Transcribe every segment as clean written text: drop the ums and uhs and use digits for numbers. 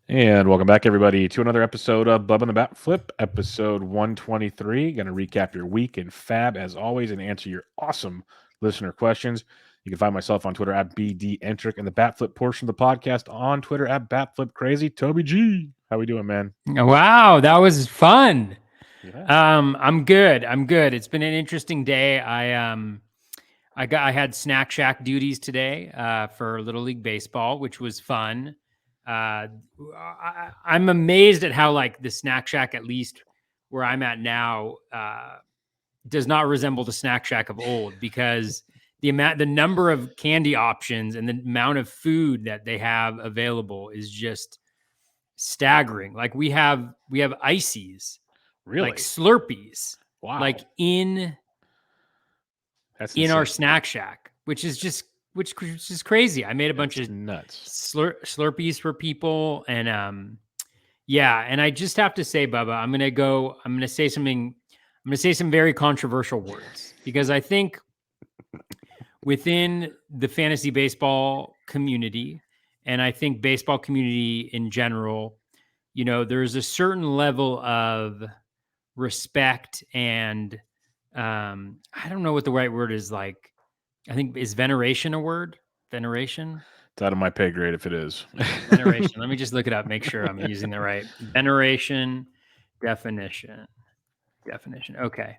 And welcome back, everybody, to another episode of Bubba and the BatFlip, episode 123. Going to recap your week in FAAB, as always, and answer your awesome listener questions. You can find myself on Twitter at BDentric and the BatFlip portion of the podcast on Twitter at BatFlipCrazy. Toby G, how we doing, man? Wow, that was fun. Yeah. I'm good. It's been an interesting day. I had Snack Shack duties today for Little League Baseball, which was fun. I'm amazed at how like the Snack Shack, at least where I'm at now, does not resemble the Snack Shack of old, because the number of candy options and the amount of food that they have available is just staggering. Like we have ices, Really? like Slurpees, Wow. like in That's our insane. Snack Shack, which is crazy. I made a bunch It's of nuts. Slurpees for people, and yeah, and I just have to say, Bubba, I'm gonna say something. I'm gonna say some very controversial words, because I think within the fantasy baseball community, and I think baseball community in general, there's a certain level of respect and I don't know what the right word is. Like, I think, is veneration a word? Veneration? It's out of my pay grade if it is. Veneration. Let me just look it up, make sure I'm using the right veneration definition. Okay.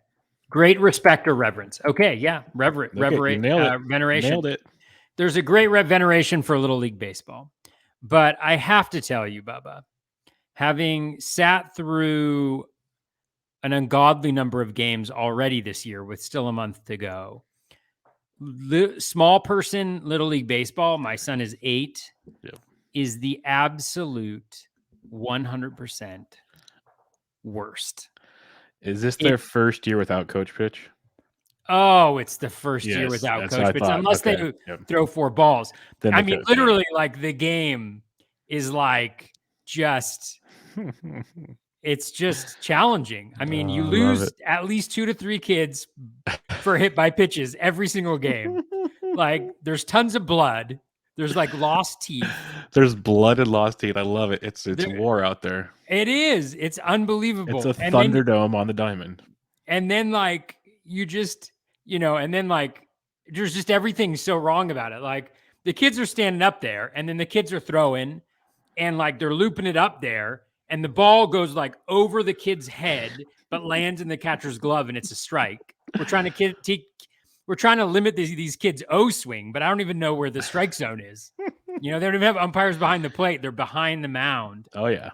Great respect or reverence. Okay, yeah. Okay, you nailed it. Veneration. Nailed it. There's a great veneration for Little League Baseball. But I have to tell you, Bubba, having sat through an ungodly number of games already this year with still a month to go, small person Little League Baseball, my son is 8, is the absolute 100% worst. Is this their first year without Coach Pitch? Oh, it's the first year Yes, without that's what I Coach Pitch, thought. unless Okay, they yep. throw 4 balls. Then I they mean, could, yeah. literally, like, the game is like just it's just challenging. I mean, you I love lose it. at least 2 to 3 kids for hit by pitches every single game. Like, there's tons of blood. There's like lost teeth. There's blood and lost teeth. I love it. It's There, war out there. it is. It's unbelievable. It's a And then Thunderdome on the diamond. like you just, and then like there's just everything so wrong about it. Like, the kids are standing up there, and then the kids are throwing, and like they're looping it up there, and the ball goes like over the kid's head but lands in the catcher's glove, and it's a strike. We're trying to limit these kids' O swing, but I don't even know where the strike zone is. They don't even have umpires behind the plate. They're behind the mound. Oh, yeah.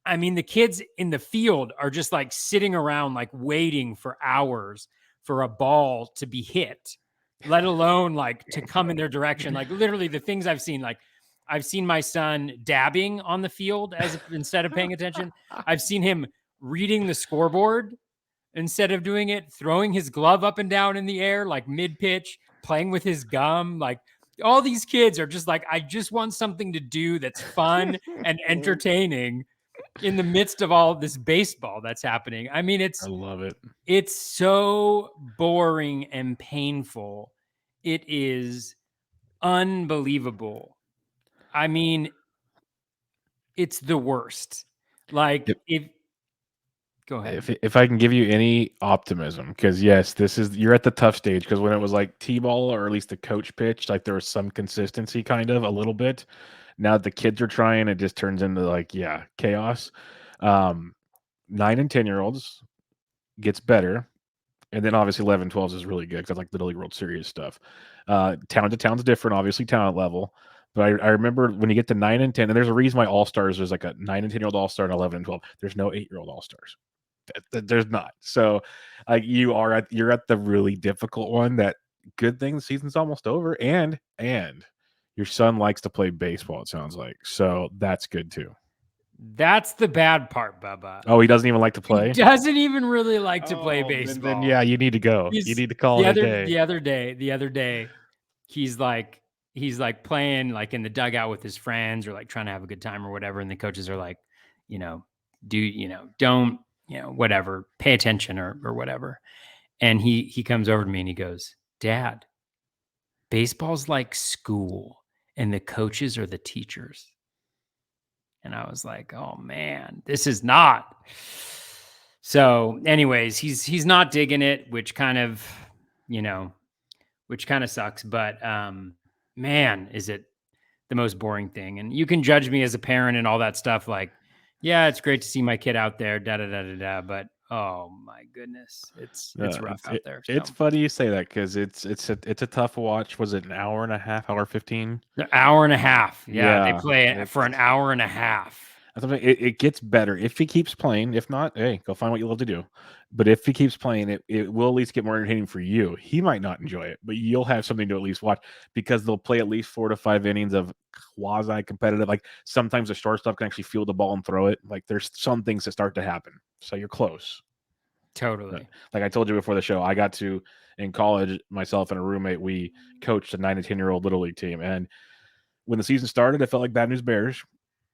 I mean, the kids in the field are just like sitting around, like waiting for hours for a ball to be hit, let alone like to come in their direction. Like, literally, the things I've seen, like I've seen my son dabbing on the field instead of paying attention. I've seen him reading the scoreboard instead of doing it, throwing his glove up and down in the air, like mid pitch, playing with his gum. Like, all these kids are just like, I just want something to do that's fun and entertaining in the midst of all this baseball that's happening. I mean, I love it. It's so boring and painful. It is unbelievable. I mean, it's the worst. Like, go ahead. If I can give you any optimism, because yes, you're at the tough stage, because when it was like T-ball, or at least the Coach Pitch, like there was some consistency, kind of a little bit. Now the kids are trying, it just turns into like, yeah, chaos. 9 and 10-year-olds gets better. And then obviously 11, 12 is really good, because like Little League World Series stuff. Town to town's different, obviously talent level. But I remember when you get to 9 and 10, and there's a reason why All-Stars, there's like a 9 and 10-year-old All-Star and 11 and 12. There's no 8-year-old All-Stars. There's not. So like you're at the really difficult one. That good thing, the season's almost over, and your son likes to play baseball, it sounds like. So that's good too. That's the bad part, Bubba. Oh, he doesn't even like to play? He doesn't even really like to play baseball. Then yeah, you need to go. You need to call it a day. The other day, he's like playing like in the dugout with his friends, or like trying to have a good time or whatever. And the coaches are like, don't, whatever, pay attention or whatever. And he comes over to me and he goes, "Dad, baseball's like school, and the coaches are the teachers." And I was like, oh man, this is not. So anyways, he's not digging it, which kind of, sucks. But man, is it the most boring thing. And you can judge me as a parent and all that stuff. Like, yeah, it's great to see my kid out there, da da da da da. But oh my goodness, it's rough out there. It's So. funny you say that because it's a tough watch. Was it an hour and a half, hour 15? An hour and a half. Yeah, they Yeah, play it for an hour and a half. it gets better if he keeps playing. If not, hey, go find what you love to do. But if he keeps playing, it will at least get more entertaining for you. He might not enjoy it, but you'll have something to at least watch because they'll play at least 4 to 5 innings of quasi competitive. Like sometimes the shortstop can actually field the ball and throw it. Like there's some things that start to happen. So you're close. Totally. Like I told you before the show, I got to in college, myself and a roommate, we coached a 9 to 10-year-old little league team. And when the season started, it felt like Bad News Bears.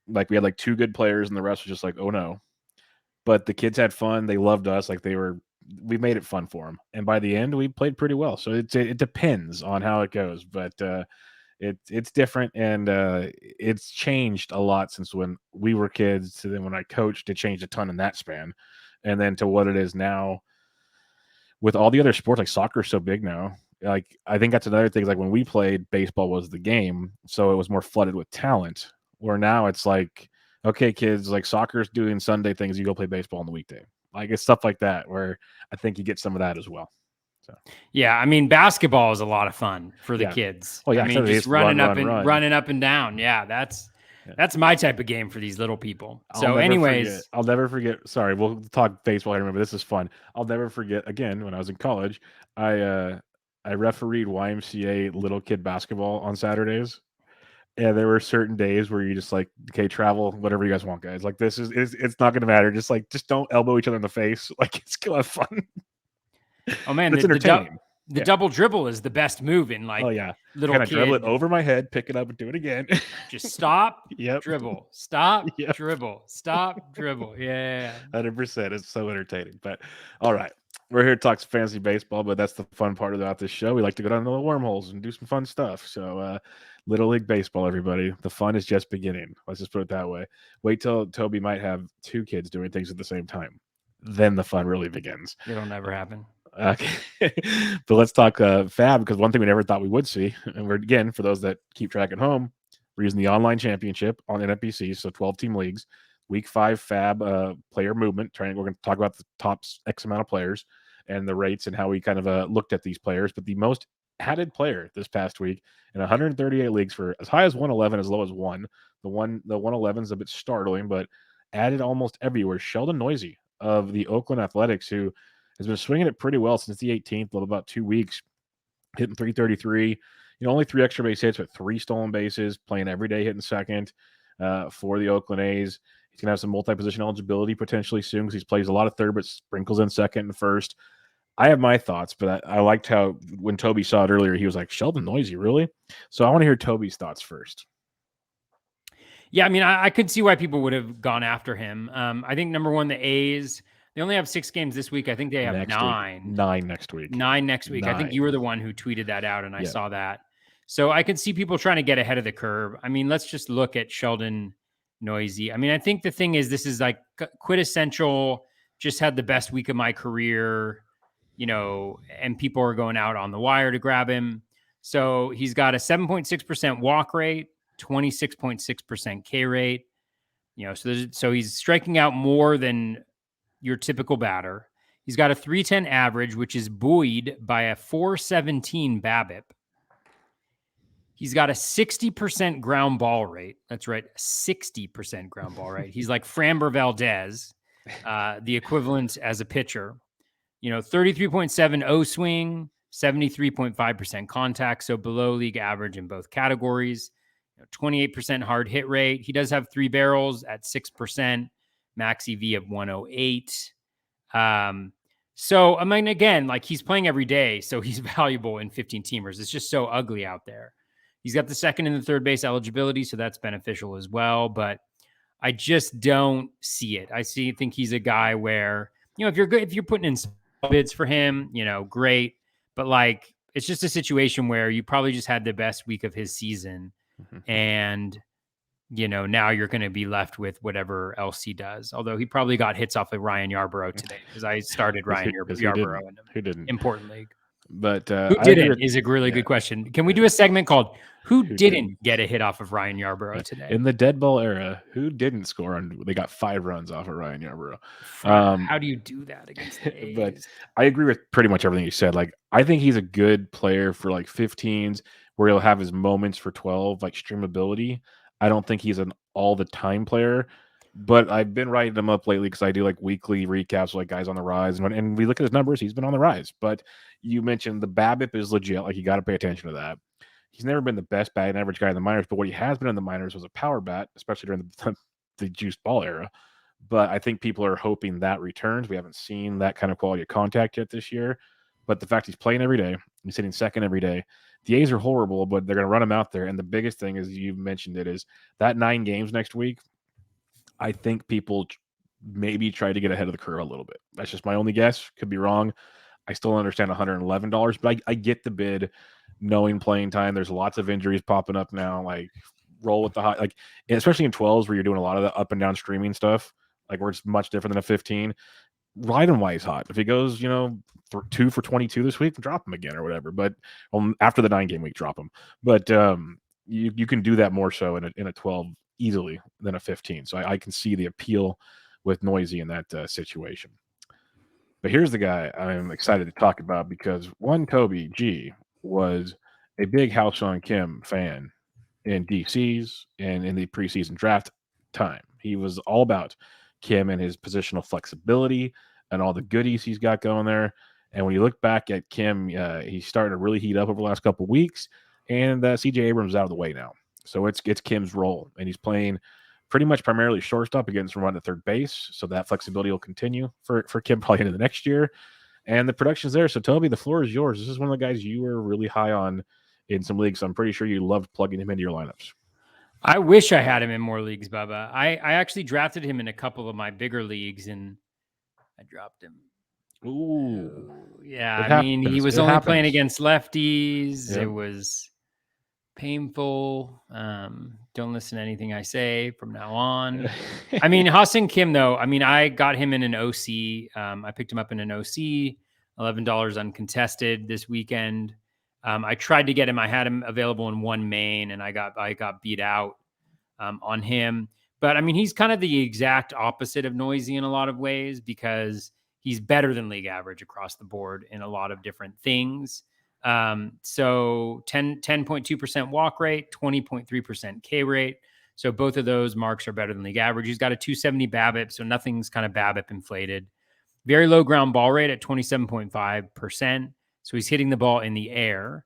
Like we had like 2 good players and the rest was just like, oh no. But the kids had fun. They loved us. Like we made it fun for them. And by the end, we played pretty well. So it depends on how it goes. But it's different and it's changed a lot since when we were kids to then when I coached. It changed a ton in that span. And then to what it is now with all the other sports, like soccer is so big now. Like I think that's another thing. Like when we played, baseball was the game, so it was more flooded with talent. Where now it's like, okay, kids, like soccer's doing Sunday things, you go play baseball on the weekday. Like it's stuff like that where I think you get some of that as well. So yeah, I mean, basketball is a lot of fun for the yeah. kids. Well, yeah, I mean, just running up and down. Yeah, Yeah. that's my type of game for these little people. So, I'll never forget. Sorry, we'll talk baseball. I remember this is fun. I'll never forget. Again, when I was in college, I refereed YMCA little kid basketball on Saturdays. Yeah, there were certain days where you just like, okay, travel, whatever you guys want, guys. Like this it's not gonna matter. Just don't elbow each other in the face. Like it's gonna have fun. oh man, It's entertaining. The double dribble is the best move in like little Kind of kid. dribble it over my head, pick it up, and do it again. Just stop, Yep. dribble, stop, Yep. dribble, stop, dribble. Yeah. 100%. It's so entertaining. But all right. We're here to talk some fantasy baseball, but that's the fun part about this show. We like to go down to the wormholes and do some fun stuff. So, Little League Baseball, everybody. The fun is just beginning. Let's just put it that way. Wait till Toby might have 2 kids doing things at the same time. Then the fun really begins. It'll never happen. Okay. But let's talk FAAB, because one thing we never thought we would see, and we're, again, for those that keep track at home, we're using the online championship on NFBC, so 12-team leagues. Week 5 FAAB player movement. We're going to talk about the top X amount of players and the rates and how we kind of looked at these players. But the most added player this past week in 138 leagues for as high as 111, as low as 1. The 111 is a bit startling, but added almost everywhere. Sheldon Noisy of the Oakland Athletics, who has been swinging it pretty well since the 18th, about 2 weeks, hitting 333. Only 3 extra base hits, but 3 stolen bases, playing every day, hitting second for the Oakland A's. He's going to have some multi-position eligibility potentially soon because he plays a lot of third, but sprinkles in second and first. I have my thoughts, but I liked how when Toby saw it earlier, he was like, Sheldon Noisy, really? So I want to hear Toby's thoughts first. Yeah, I mean, I could see why people would have gone after him. I think number one, the A's, they only have 6 games this week. I think they have 9. 9 next week. 9 next week. 9. I think you were the one who tweeted that out, and I saw that. So I could see people trying to get ahead of the curve. I mean, let's just look at Sheldon Noisy. I mean, I think the thing is, this is like quintessential, just had the best week of my career, and people are going out on the wire to grab him. So he's got a 7.6% walk rate, 26.6% K rate. So he's striking out more than your typical batter. He's got a 310 average, which is buoyed by a 417 BABIP. He's got a 60% ground ball rate. That's right, 60% ground ball rate. He's like Framber Valdez, the equivalent as a pitcher. 33.7 O swing, 73.5% contact, so below league average in both categories. 28% hard hit rate. He does have 3 barrels at 6%, max EV of 108. So, I mean, again, like he's playing every day, so he's valuable in 15 teamers. It's just so ugly out there. He's got the second and the third base eligibility, so that's beneficial as well. But I just don't see it. Think he's a guy where, if you're good, if you're putting in bids for him, great. But like, it's just a situation where you probably just had the best week of his season. Mm-hmm. And now you're going to be left with whatever else he does. Although he probably got hits off of Ryan Yarborough today because I started Ryan Yarborough in an Who didn't? important league. But Who I agree didn't with, is a really good yeah, question. Can we do a segment called "Who who didn't get a hit off of Ryan Yarborough today?" In the dead ball era, who didn't score on? They got 5 runs off of Ryan Yarborough. How do you do that against the But A's? I agree with pretty much everything you said. Like, I think he's a good player for like 15s where he'll have his moments for 12, like streamability. I don't think he's an all the time player, but I've been writing him up lately because I do like weekly recaps, like guys on the rise. And we look at his numbers, he's been on the rise. But you mentioned the BABIP is legit. Like, you got to pay attention to that. He's never been the best batting average guy in the minors, but what he has been in the minors was a power bat, especially during the juiced ball era. But I think people are hoping that returns. We haven't seen that kind of quality of contact yet this year. But the fact he's playing every day, he's hitting second every day. The A's are horrible, but they're going to run him out there. And the biggest thing is, you mentioned it, is that 9 games next week. I think people maybe try to get ahead of the curve a little bit. That's just my only guess. Could be wrong. I still understand $111, but I get the bid, knowing playing time. There's lots of injuries popping up now. Like, roll with the high, like, especially in 12s where you're doing a lot of the up and down streaming stuff, like where it's much different than a 15. Ride him while he's hot. If he goes, 2 for 22 this week, drop him again or whatever. But after the 9-game week, drop him. But you can do that more so in a 12 easily than a 15. So I can see the appeal with Noisy in that situation. But here's the guy I'm excited to talk about because Toby G was a big House on Kim fan in DC's and in the preseason draft time. He was all about Kim and his positional flexibility and all the goodies he's got going there. And when you look back at Kim, he's starting to really heat up over the last couple of weeks. And CJ Abrams is out of the way now. So it's Kim's role. And he's playing pretty much primarily shortstop against run to third base. So that flexibility will continue for Kim probably into the next year. And the production's there. So Toby, the floor is yours. This is one of the guys you were really high on in some leagues. I'm pretty sure you loved plugging him into your lineups. I wish I had him in more leagues, Bubba. I actually drafted him in a couple of my bigger leagues, and I dropped him. Ooh. Yeah. I mean, he was only playing against lefties. Yep. It was painful. Don't listen to anything I say from now on. I mean, Hassan Kim, though, I mean, I got him in an OC. I picked him up in an OC, $11 uncontested this weekend. I tried to get him. I had him available in one main, and I got beat out on him. But I mean, he's kind of the exact opposite of Noisy in a lot of ways because he's better than league average across the board in a lot of different things. So 10.2% walk rate, 20.3% K rate. So both of those marks are better than league average. He's got a 270 BABIP, so nothing's kind of BABIP inflated. Very low ground ball rate at 27.5%. So he's hitting the ball in the air.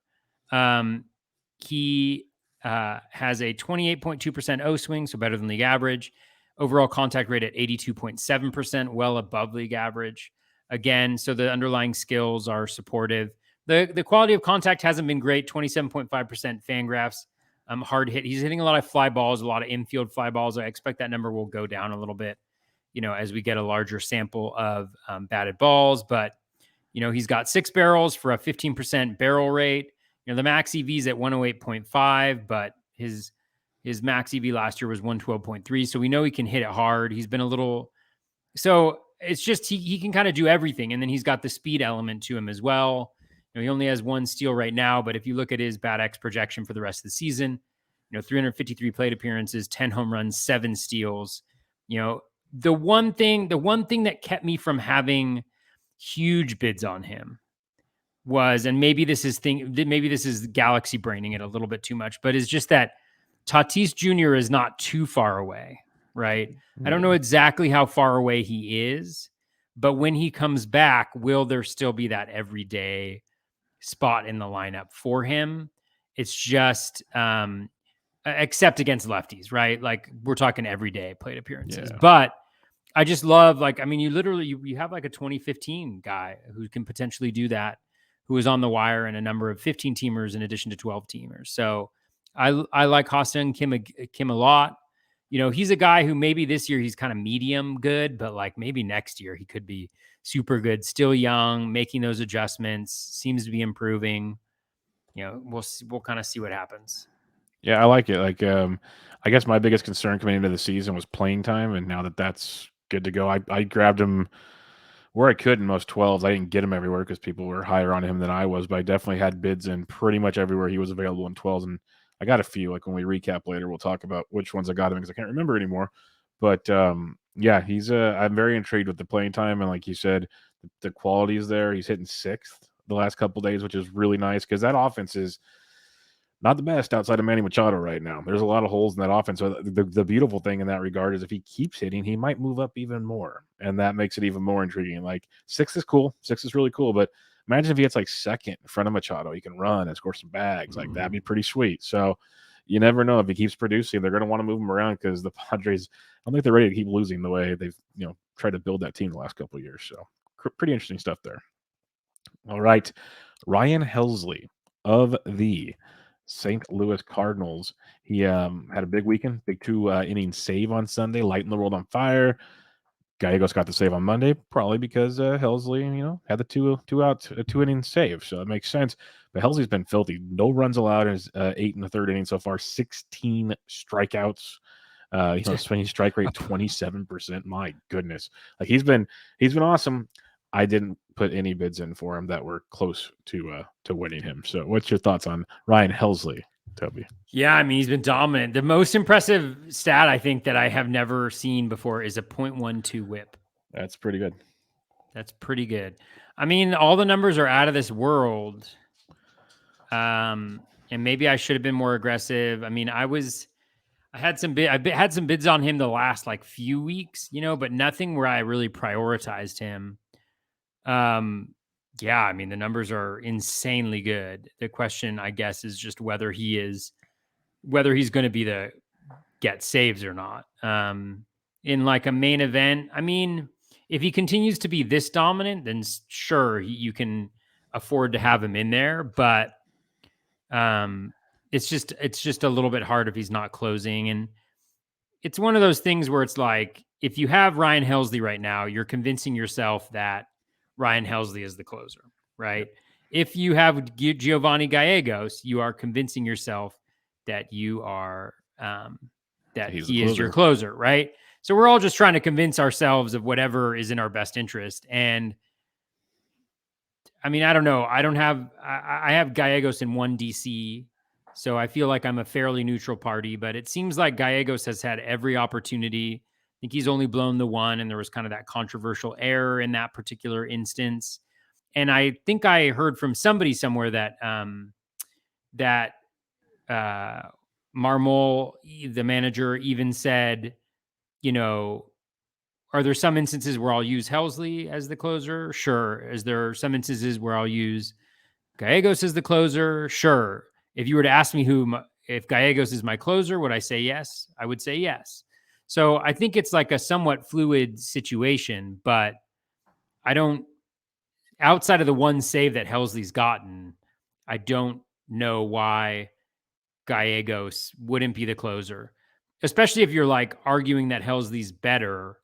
He has a 28.2% O swing, so better than league average. Overall contact rate at 82.7%, well above league average. Again, so the underlying skills are supportive. The quality of contact hasn't been great. 27.5% Fangraphs. Hard hit. He's hitting a lot of fly balls, a lot of infield fly balls. I expect that number will go down a little bit, as we get a larger sample of batted balls. But, he's got 6 barrels for a 15% barrel rate. The max EV is at 108.5, but his max EV last year was 112.3. So we know he can hit it hard. He's been a little, so it's just, he can kind of do everything. And then he's got the speed element to him as well. He only has 1 steal right now, but if you look at his BAT-X projection for the rest of the season, 353 plate appearances, 10 home runs, 7 steals. The one thing that kept me from having huge bids on him was, and maybe this is galaxy braining it a little bit too much, but it's just that Tatis Jr. is not too far away, right? I don't know exactly how far away he is, but when he comes back, will there still be that everyday spot in the lineup for him? It's just, except against lefties, right? Like, we're talking everyday plate appearances, but I just love, you have like a 2015 guy who can potentially do that, who is on the wire in a number of 15 teamers in addition to 12 teamers. So I like Hassan Kim a lot. He's a guy who maybe this year he's kind of medium good, but like maybe next year he could be super good. Still young, making those adjustments, seems to be improving. We'll kind of see what happens. Yeah, I like it. Like, I guess my biggest concern coming into the season was playing time, and now that that's good to go, I grabbed him where I could in most 12s. I didn't get him everywhere because people were higher on him than I was, but I definitely had bids in pretty much everywhere he was available in 12s, and I got a few. Like when we recap later, we'll talk about which ones I got him because I can't remember anymore. But yeah, he's I'm very intrigued with the playing time, and like you said, the quality is there. He's hitting sixth the last couple days, which is really nice because that offense is not the best outside of Manny Machado right now. There's a lot of holes in that offense. So the beautiful thing in that regard is if he keeps hitting, he might move up even more, and that makes it even more intriguing. Like six is cool, six is really cool, but imagine if he gets like second in front of Machado, he can run and score some bags. Like that'd be pretty sweet. So you never know if he keeps producing, they're going to want to move him around because the Padres, I don't think they're ready to keep losing the way they've tried to build that team the last couple of years. So pretty interesting stuff there. All right, Ryan Helsley of the St. Louis Cardinals. He had a big weekend, big two inning save on Sunday, lighting the world on fire. Gallegos got the save on Monday, probably because Helsley, had the two inning save, so it makes sense. But Helsley's been filthy. No runs allowed in his 8 in the third inning so far. 16 strikeouts. Swinging strike rate 27%. My goodness, like he's been awesome. I didn't put any bids in for him that were close to winning him. So, what's your thoughts on Ryan Helsley, Toby? Yeah, I mean, he's been dominant. The most impressive stat I think that I have never seen before is a .12 whip. That's pretty good. That's pretty good. I mean, all the numbers are out of this world. And maybe I should have been more aggressive. I mean, I had some bids on him the last like few weeks, but nothing where I really prioritized him. Yeah, I mean, the numbers are insanely good. The question, I guess, is just whether he's going to be the get saves or not. In like a main event, I mean, if he continues to be this dominant, then sure, you can afford to have him in there. But it's just a little bit hard if he's not closing. And it's one of those things where it's like, if you have Ryan Helsley right now, you're convincing yourself that Ryan Helsley is the closer, right? Yep. If you have Giovanni Gallegos, you are convincing yourself that you are that he is your closer, right? So we're all just trying to convince ourselves of whatever is in our best interest. And I mean, I don't know. I have Gallegos in 1 DC, so I feel like I'm a fairly neutral party, but it seems like Gallegos has had every opportunity. I think he's only blown the one, and there was kind of that controversial error in that particular instance. And I think I heard from somebody somewhere that Marmol, the manager, even said, are there some instances where I'll use Helsley as the closer? Sure. Is there some instances where I'll use Gallegos as the closer? Sure. If you were to ask me if Gallegos is my closer, would I say yes? I would say yes. So I think it's like a somewhat fluid situation, but outside of the one save that Helsley's gotten, I don't know why Gallegos wouldn't be the closer, especially if you're like arguing that Helsley's better.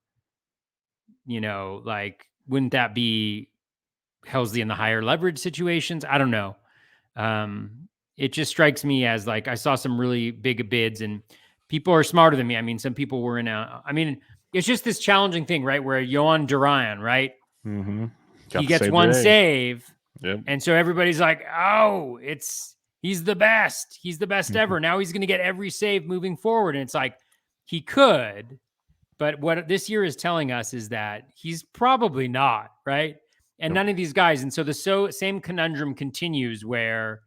Like, wouldn't that be Helsley in the higher leverage situations? I don't know. It just strikes me as like, I saw some really big bids and people are smarter than me. I mean, some people were it's just this challenging thing, right? Where Yohan Duran, right? Mm-hmm. He gets one save. Yep. And so everybody's like, oh, he's the best. He's the best ever. Now he's going to get every save moving forward. And it's like, he could, but what this year is telling us is that he's probably not, right? And none of these guys. And so the same conundrum continues where,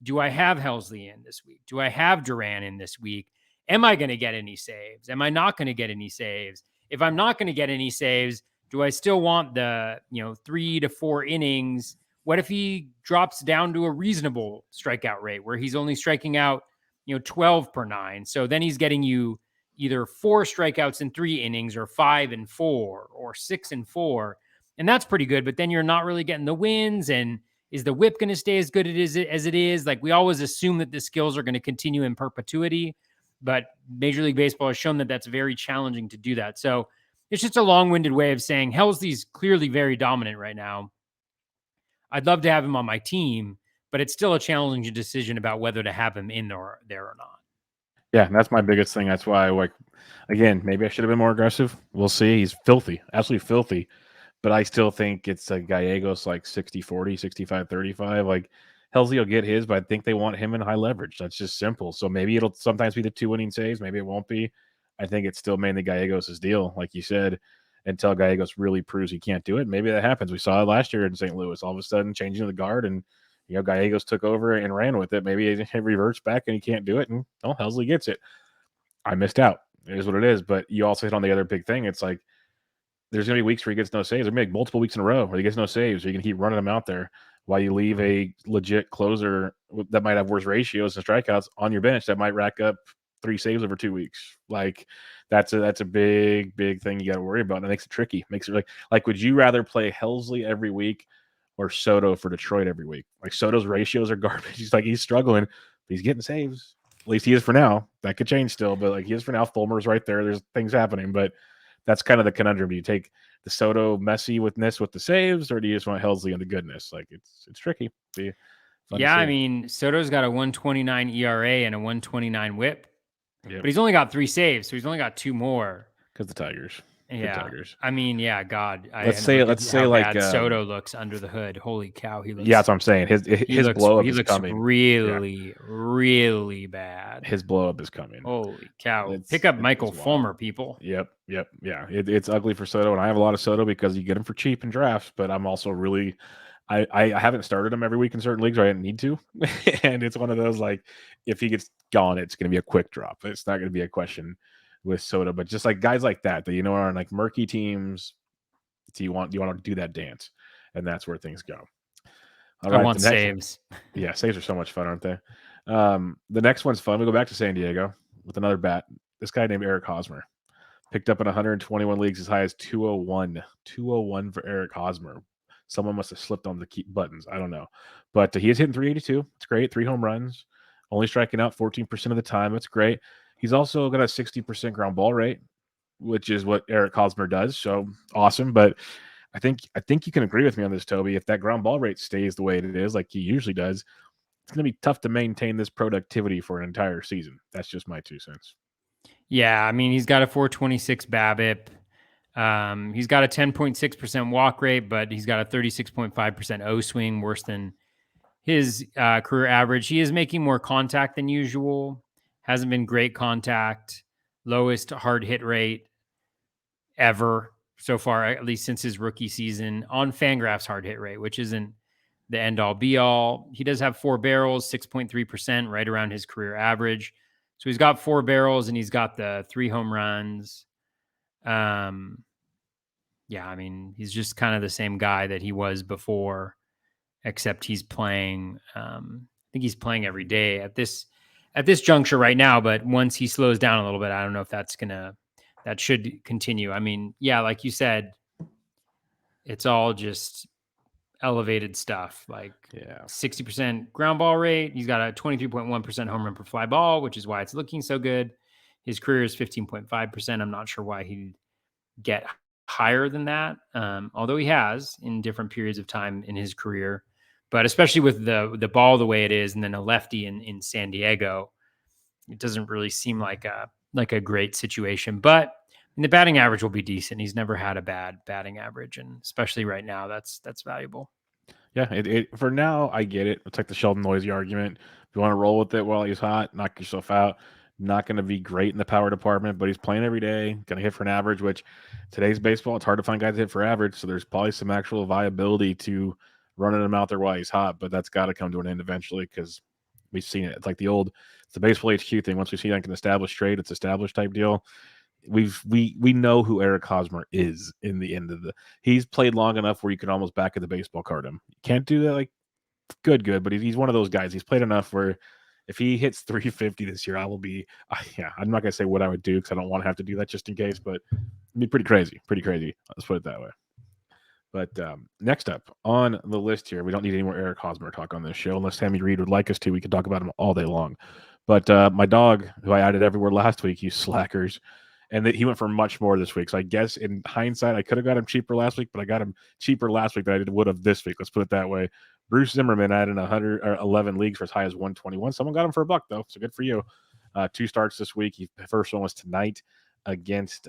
do I have Helsley in this week? Do I have Duran in this week? Am I going to get any saves? Am I not going to get any saves? If I'm not going to get any saves, do I still want the 3 to 4 innings? What if he drops down to a reasonable strikeout rate where he's only striking out 12 per 9? So then he's getting you either 4 strikeouts in 3 innings or 5 and 4 or 6 and 4. And that's pretty good, but then you're not really getting the wins. And is the whip going to stay as good as it is? Like, we always assume that the skills are going to continue in perpetuity, but Major League Baseball has shown that that's very challenging to do that. So it's just a long-winded way of saying Helsley's clearly very dominant right now. I'd love to have him on my team, but it's still a challenging decision about whether to have him in there or not. Yeah, and that's my biggest thing. That's why, like, again, maybe I should have been more aggressive. We'll see. He's filthy, absolutely filthy. But I still think it's a Gallegos like 60-40, 65-35. Like, Helsley will get his, but I think they want him in high leverage. That's just simple. So maybe it'll sometimes be the 2 winning saves. Maybe it won't be. I think it's still mainly Gallegos' deal, like you said, until Gallegos really proves he can't do it. Maybe that happens. We saw it last year in St. Louis. All of a sudden, changing the guard, and Gallegos took over and ran with it. Maybe it reverts back and he can't do it, and Helsley gets it. I missed out. It is what it is. But you also hit on the other big thing. It's like there's going to be weeks where he gets no saves. There's going to be multiple weeks in a row where he gets no saves. So you can keep running him out there while you leave a legit closer that might have worse ratios and strikeouts on your bench that might rack up 3 saves over 2 weeks. Like that's a big thing you got to worry about. And it makes it tricky. Makes it like would you rather play Helsley every week or Soto for Detroit every week? Like Soto's ratios are garbage. He's struggling, but he's getting saves. At least he is for now. That could change still, but like he is for now. Fulmer's right there. There's things happening, but that's kind of the conundrum. Do you take the Soto messy withness with the saves, or do you just want Helsley and the goodness? Like it's tricky. Yeah, I mean, Soto's got a 129 ERA and a 129 WHIP, yep. but he's only got 3 saves, so he's only got 2 more. Because the Tigers. Yeah, Tigers. I mean, yeah, God. Let's say how like bad Soto looks under the hood. Holy cow, he looks. Yeah, that's what I'm saying. His blow up is coming. Really bad. His blow up is coming. Holy cow! Pick up Michael Fulmer, people. Yep. Yeah, it's ugly for Soto, and I have a lot of Soto because you get him for cheap in drafts. But I'm also really, I haven't started him every week in certain leagues. I didn't need to, and it's one of those like if he gets gone, it's going to be a quick drop. It's not going to be a question with Soto, but just like guys like that are on like murky teams. Do you want to do that dance? And that's where things go. All right, I want saves. Yeah, saves are so much fun, aren't they? The next one's fun. We go back to San Diego with another bat. This guy named Eric Hosmer picked up in 121 leagues as high as 201. 201 for Eric Hosmer. Someone must have slipped on the key buttons. I don't know. But he is hitting 382. It's great. 3 home runs. Only striking out 14% of the time. That's great. He's also got a 60% ground ball rate, which is what Eric Hosmer does. So awesome. But I think you can agree with me on this, Toby. If that ground ball rate stays the way it is, like he usually does, it's going to be tough to maintain this productivity for an entire season. That's just my 2 cents. Yeah, I mean, he's got a 426 BABIP. He's got a 10.6% walk rate, but he's got a 36.5% O swing, worse than his career average. He is making more contact than usual. Hasn't been great contact. Lowest hard hit rate ever so far, at least since his rookie season, on Fangraphs hard hit rate, which isn't the end all be all. He does have 4 barrels, 6.3%, right around his career average. So he's got 4 barrels and he's got the 3 home runs. Yeah, I mean, he's just kind of the same guy that he was before, except he's playing. I think he's playing every day at this juncture right now. But once he slows down a little bit, I don't know if that should continue. I mean, yeah, like you said, it's all just elevated stuff, like 60% ground ball rate. He's got a 23.1% home run per fly ball, which is why it's looking so good. His career is 15.5%. I'm not sure why he'd get higher than that, although he has in different periods of time in his career. But especially with the ball the way it is, and then a lefty in San Diego, it doesn't really seem like a great situation. But the batting average will be decent. He's never had a bad batting average, and especially right now, that's valuable. Yeah, it for now, I get it. It's like the Sheldon Noisy argument. If you want to roll with it while he's hot, knock yourself out. Not going to be great in the power department, but he's playing every day, going to hit for an average, which today's baseball, it's hard to find guys that hit for average. So there's probably some actual viability to running him out there while he's hot, but that's got to come to an end eventually because we've seen it. It's like it's the baseball HQ thing. Once we see like an established trade, it's established type deal. We know who Eric Hosmer is in the end of he's played long enough where you can almost back of the baseball card him. You can't do that like good, but he's one of those guys. He's played enough where if he hits 350 this year, I will be, I'm not going to say what I would do because I don't want to have to do that just in case, but it'd be pretty crazy. Let's put it that way. But next up on the list here, we don't need any more Eric Hosmer talk on this show unless Sammy Reed would like us to. We could talk about him all day long. But my dog, who I added everywhere last week, you slackers, and he went for much more this week. So I guess in hindsight, I could have got him cheaper last week, but I got him cheaper last week than I would have this week. Let's put it that way. Bruce Zimmerman added 111 leagues for as high as 121. Someone got him for $1 though, so good for you. 2 starts this week. The first one was tonight against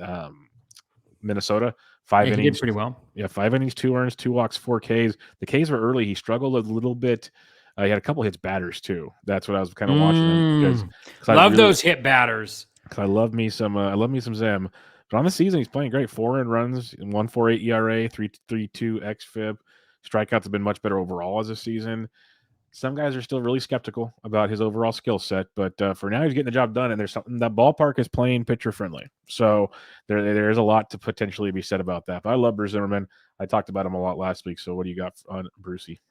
Minnesota. 5 Yeah, he did innings. pretty well. Yeah, 5 innings, 2 earns, 2 walks, 4 Ks. The Ks were early. He struggled a little bit. He had a couple hits batters too. That's what I was kind of watching him because Love those hit batters. Because I love me some Zim. But on the season, he's playing great. 4 earned runs, 1.48 ERA, 3.32 xFIP. Strikeouts have been much better overall as a season. Some guys are still really skeptical about his overall skill set, but for now, he's getting the job done. And there's something that ballpark is playing pitcher friendly, so there's a lot to potentially be said about that. But I love Bruce Zimmerman. I talked about him a lot last week. So what do you got on Brucey?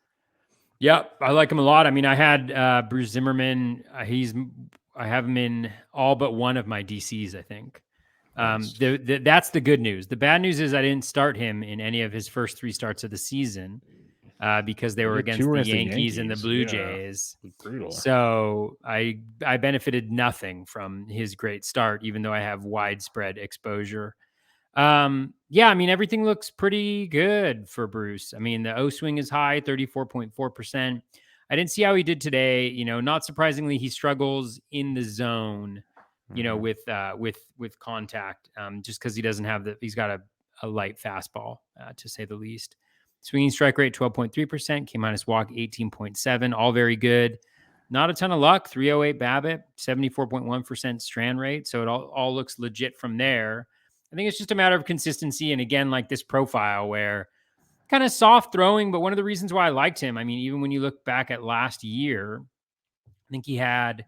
Yep, I like him a lot. I mean, I had Bruce Zimmerman. I have him in all but one of my DCs, I think. Nice. That's the good news. The bad news is I didn't start him in any of his first 3 starts of the season because they were against the Yankees and the Blue Jays. Brutal. So I benefited nothing from his great start, even though I have widespread exposure. Yeah, I mean, everything looks pretty good for Bruce. I mean, the O swing is high, 34.4%. I didn't see how he did today. Not surprisingly, he struggles in the zone, with contact, just because he doesn't have he's got a light fastball, to say the least. Swinging strike rate, 12.3%, K minus walk, 18.7, all very good. Not a ton of luck, 308 BABIP, 74.1% strand rate. So it all looks legit from there. I think it's just a matter of consistency. And again, like this profile where kind of soft throwing, but one of the reasons why I liked him, I mean, even when you look back at last year, I think he had,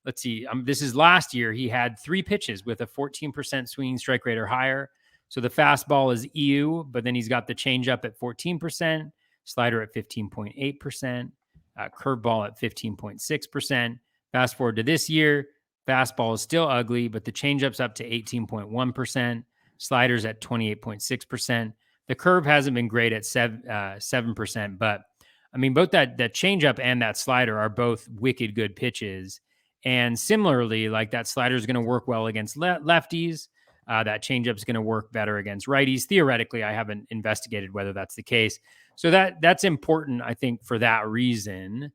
let's see, this is last year, he had 3 pitches with a 14% swinging strike rate or higher. So the fastball is EU, but then he's got the changeup at 14%, slider at 15.8%, curveball at 15.6%. Fast forward to this year, fastball is still ugly, but the changeup's up to 18.1%, sliders at 28.6%. The curve hasn't been great at 7%, but I mean, both that changeup and that slider are both wicked good pitches. And similarly, like that slider is going to work well against lefties. That changeup is going to work better against righties. Theoretically, I haven't investigated whether that's the case. So that's important, I think, for that reason.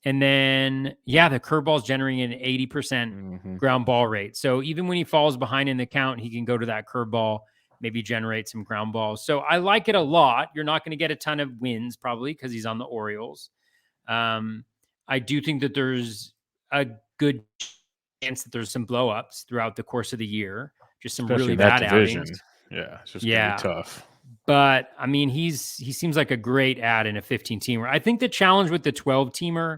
And then, yeah, the curveball is generating an 80% ground ball rate. So even when he falls behind in the count, he can go to that curveball, maybe generate some ground balls. So I like it a lot. You're not going to get a ton of wins probably because he's on the Orioles. I do think that there's a good chance that there's some blow-ups throughout the course of the year. Just some Especially really in that bad division. outings. Yeah, it's just going to be tough. But, I mean, he seems like a great add in a 15-teamer. I think the challenge with the 12-teamer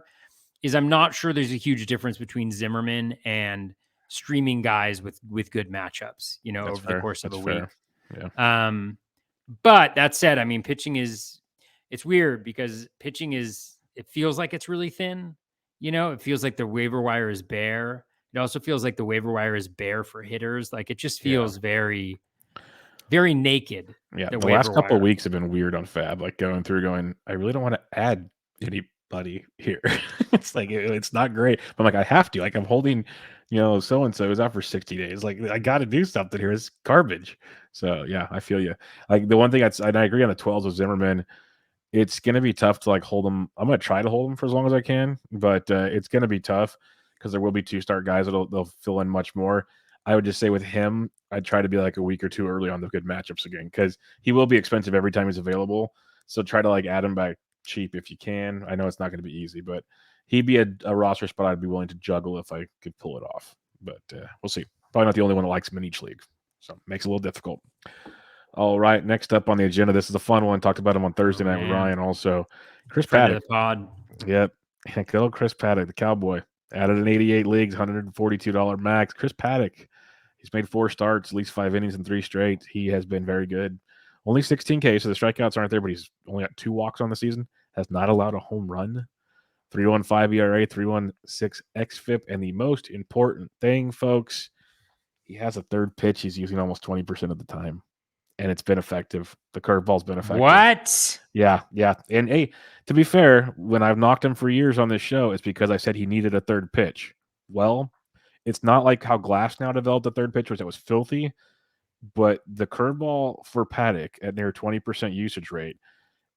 is I'm not sure there's a huge difference between Zimmerman and streaming guys with good matchups, over the course of a week. Yeah. But that said, I mean, it's weird because pitching it feels like it's really thin. It feels like the waiver wire is bare. It also feels like the waiver wire is bare for hitters. Like it just feels very, very naked. Yeah. The last couple of weeks have been weird on FAAB, like going, I really don't want to add anybody here. It's like, it's not great. But I'm like, I have to. Like I'm holding, so-and-so is out for 60 days. Like I got to do something here. It's garbage. So yeah, I feel you. Like the one thing and I agree on the 12s with Zimmerman. It's going to be tough to like hold him. I'm going to try to hold him for as long as I can, but it's going to be tough because there will be 2-start guys they'll fill in much more. I would just say with him, I'd try to be like a week or 2 early on the good matchups again because he will be expensive every time he's available. So try to like add him back cheap if you can. I know it's not going to be easy, but he'd be a roster spot I'd be willing to juggle if I could pull it off. But we'll see. Probably not the only one that likes him in each league, so it makes it a little difficult. All right, next up on the agenda, this is a fun one. Talked about him on Thursday night with Ryan. Also, Chris Paddock. The pod. Yep, good old Chris Paddock, the Cowboy, added an 88 leagues, $142 max. Chris Paddock, he's made 4 starts, at least 5 innings in 3 straight. He has been very good. Only 16K, so the strikeouts aren't there, but he's only got 2 walks on the season. Has not allowed a home run. 3.15 ERA, 3.16 xFIP, and the most important thing, folks, he has a third pitch he's using almost 20% of the time. And it's been effective. The curveball's been effective. What? Yeah. And hey, to be fair, when I've knocked him for years on this show, it's because I said he needed a third pitch. Well, it's not like how Glass now developed a third pitch, which that was filthy. But the curveball for Paddock at near 20% usage rate,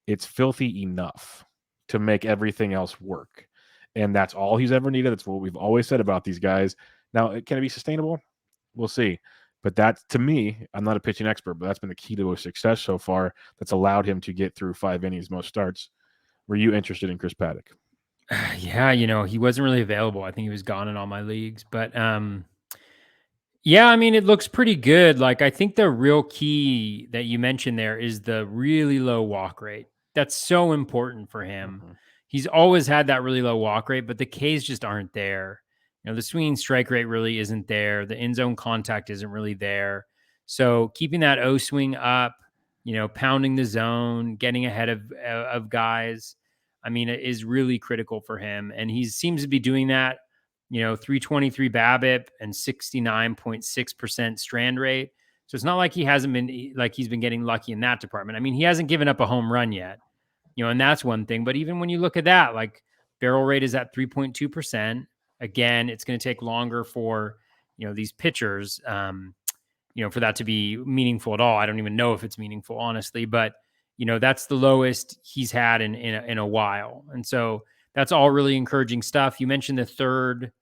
it's filthy enough to make everything else work. And that's all he's ever needed. That's what we've always said about these guys. Now, can it be sustainable? We'll see. But that, to me, I'm not a pitching expert, but that's been the key to his success so far. That's allowed him to get through 5 innings most starts. Were you interested in Chris Paddock? Yeah, he wasn't really available. I think he was gone in all my leagues, but yeah, I mean, it looks pretty good. Like, I think the real key that you mentioned there is the really low walk rate. That's so important for him. Mhm. He's always had that really low walk rate, but the Ks just aren't there. The swinging strike rate really isn't there. The end zone contact isn't really there. So keeping that O swing up, pounding the zone, getting ahead of guys, I mean, it is really critical for him. And he seems to be doing that 323 BABIP and 69.6% strand rate. So it's not like he's been getting lucky in that department. I mean, he hasn't given up a home run yet, and that's one thing. But even when you look at that, like barrel rate is at 3.2%. Again, it's going to take longer for, these pitchers, for that to be meaningful at all. I don't even know if it's meaningful, honestly, but that's the lowest he's had in a while. And so that's all really encouraging stuff. You mentioned the third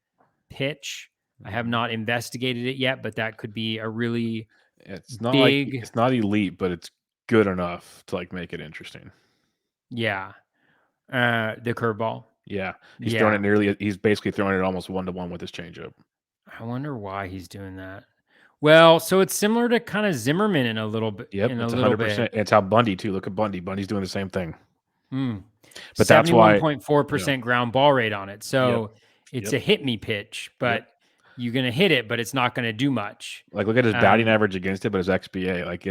pitch. I have not investigated it yet, but that could be a really It's not like big, it's not elite, but it's good enough to like make it interesting. yeah. The curveball. Yeah, he's throwing Yeah. it nearly. He's basically throwing it almost 1-to-1 with his changeup. I wonder why he's doing that. Well, so it's similar to kind of Zimmerman in a little bit. Yep, it's 100%. It's how Bundy too. Look at Bundy. Bundy's doing the same thing. But that's why 71.4% ground ball rate on it. So it's Yep. a hit me pitch, but you're going to hit it, but it's not going to do much. Like, look at his batting average against it, but his XBA, like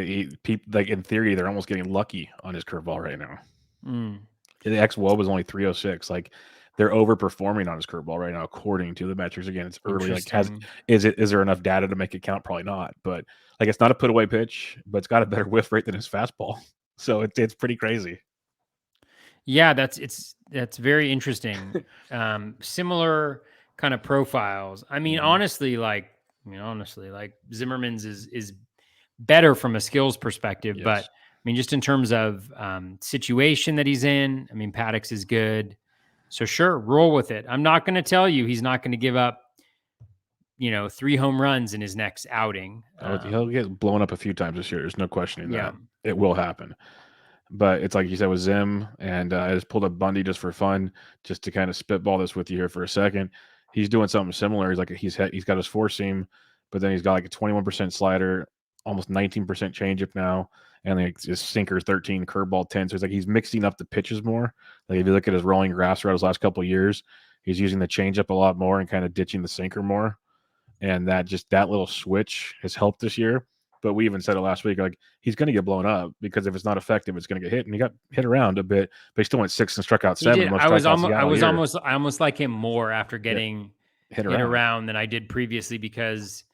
in theory, they're almost getting lucky on his curveball right now. The XWOB was only 306. Like, they're overperforming on his curveball right now, according to the metrics. Again, it's early. Like, is there enough data to make it count? Probably not. But like, it's not a put away pitch, but it's got a better whiff rate than his fastball. So it's pretty crazy. Yeah, that's very interesting. Similar kind of profiles. I mean, honestly, like Zimmerman's is better from a skills perspective, but I mean, just in terms of situation that he's in, I mean, Paddock's is good. So sure, roll with it. I'm not going to tell you he's not going to give up, 3 home runs in his next outing. He'll get blown up a few times this year. There's no questioning that. It will happen. But it's like you said with Zim, and I just pulled up Bundy just for fun, just to kind of spitball this with you here for a second. He's doing something similar. He's got his four seam, but then he's got like a 21% slider, almost 19% changeup now, and like his sinker 13, curveball 10. So it's like he's mixing up the pitches more. Like if you look at his rolling grass throughout his last couple of years, he's using the changeup a lot more and kind of ditching the sinker more. And that little switch has helped this year. But we even said it last week, like he's going to get blown up because if it's not effective, it's going to get hit. And he got hit around a bit, but he still went 6 and struck out 7. I almost like him more after getting hit around than I did previously because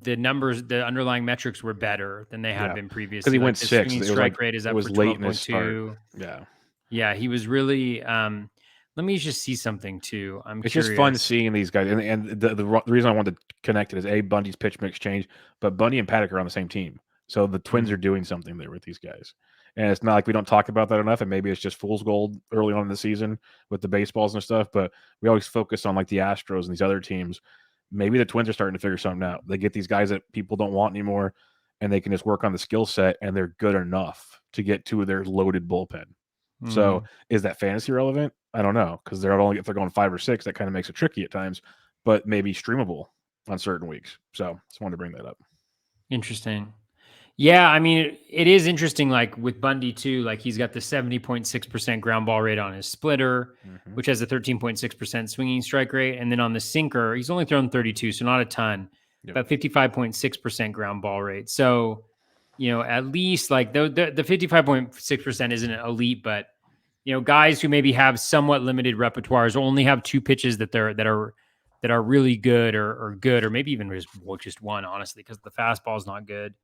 the underlying metrics were better than they had been previously. Because he went 6. The strike rate is up for 12.2. Yeah, he was really. Let me just see something too. It's just fun seeing these guys, and the reason I wanted to connect it is Bundy's pitch mix changed, but Bundy and Paddock are on the same team, so the Twins are doing something there with these guys, and it's not like we don't talk about that enough, and maybe it's just fool's gold early on in the season with the baseballs and stuff, but we always focus on like the Astros and these other teams. Maybe the Twins are starting to figure something out. They get these guys that people don't want anymore, and they can just work on the skill set, and they're good enough to get to their loaded bullpen. So is that fantasy relevant? I don't know, because if they're going 5 or 6, that kind of makes it tricky at times, but maybe streamable on certain weeks. So just wanted to bring that up. Interesting. Yeah, I mean, it is interesting, like with Bundy too, like he's got the 70.6% ground ball rate on his splitter, which has a 13.6% swinging strike rate. And then on the sinker, he's only thrown 32, so not a ton, but 55.6% ground ball rate. So, at least like the 55.6% isn't elite, but guys who maybe have somewhat limited repertoires only have 2 pitches that are really good or good, or maybe even just one, honestly, because the fastball is not good.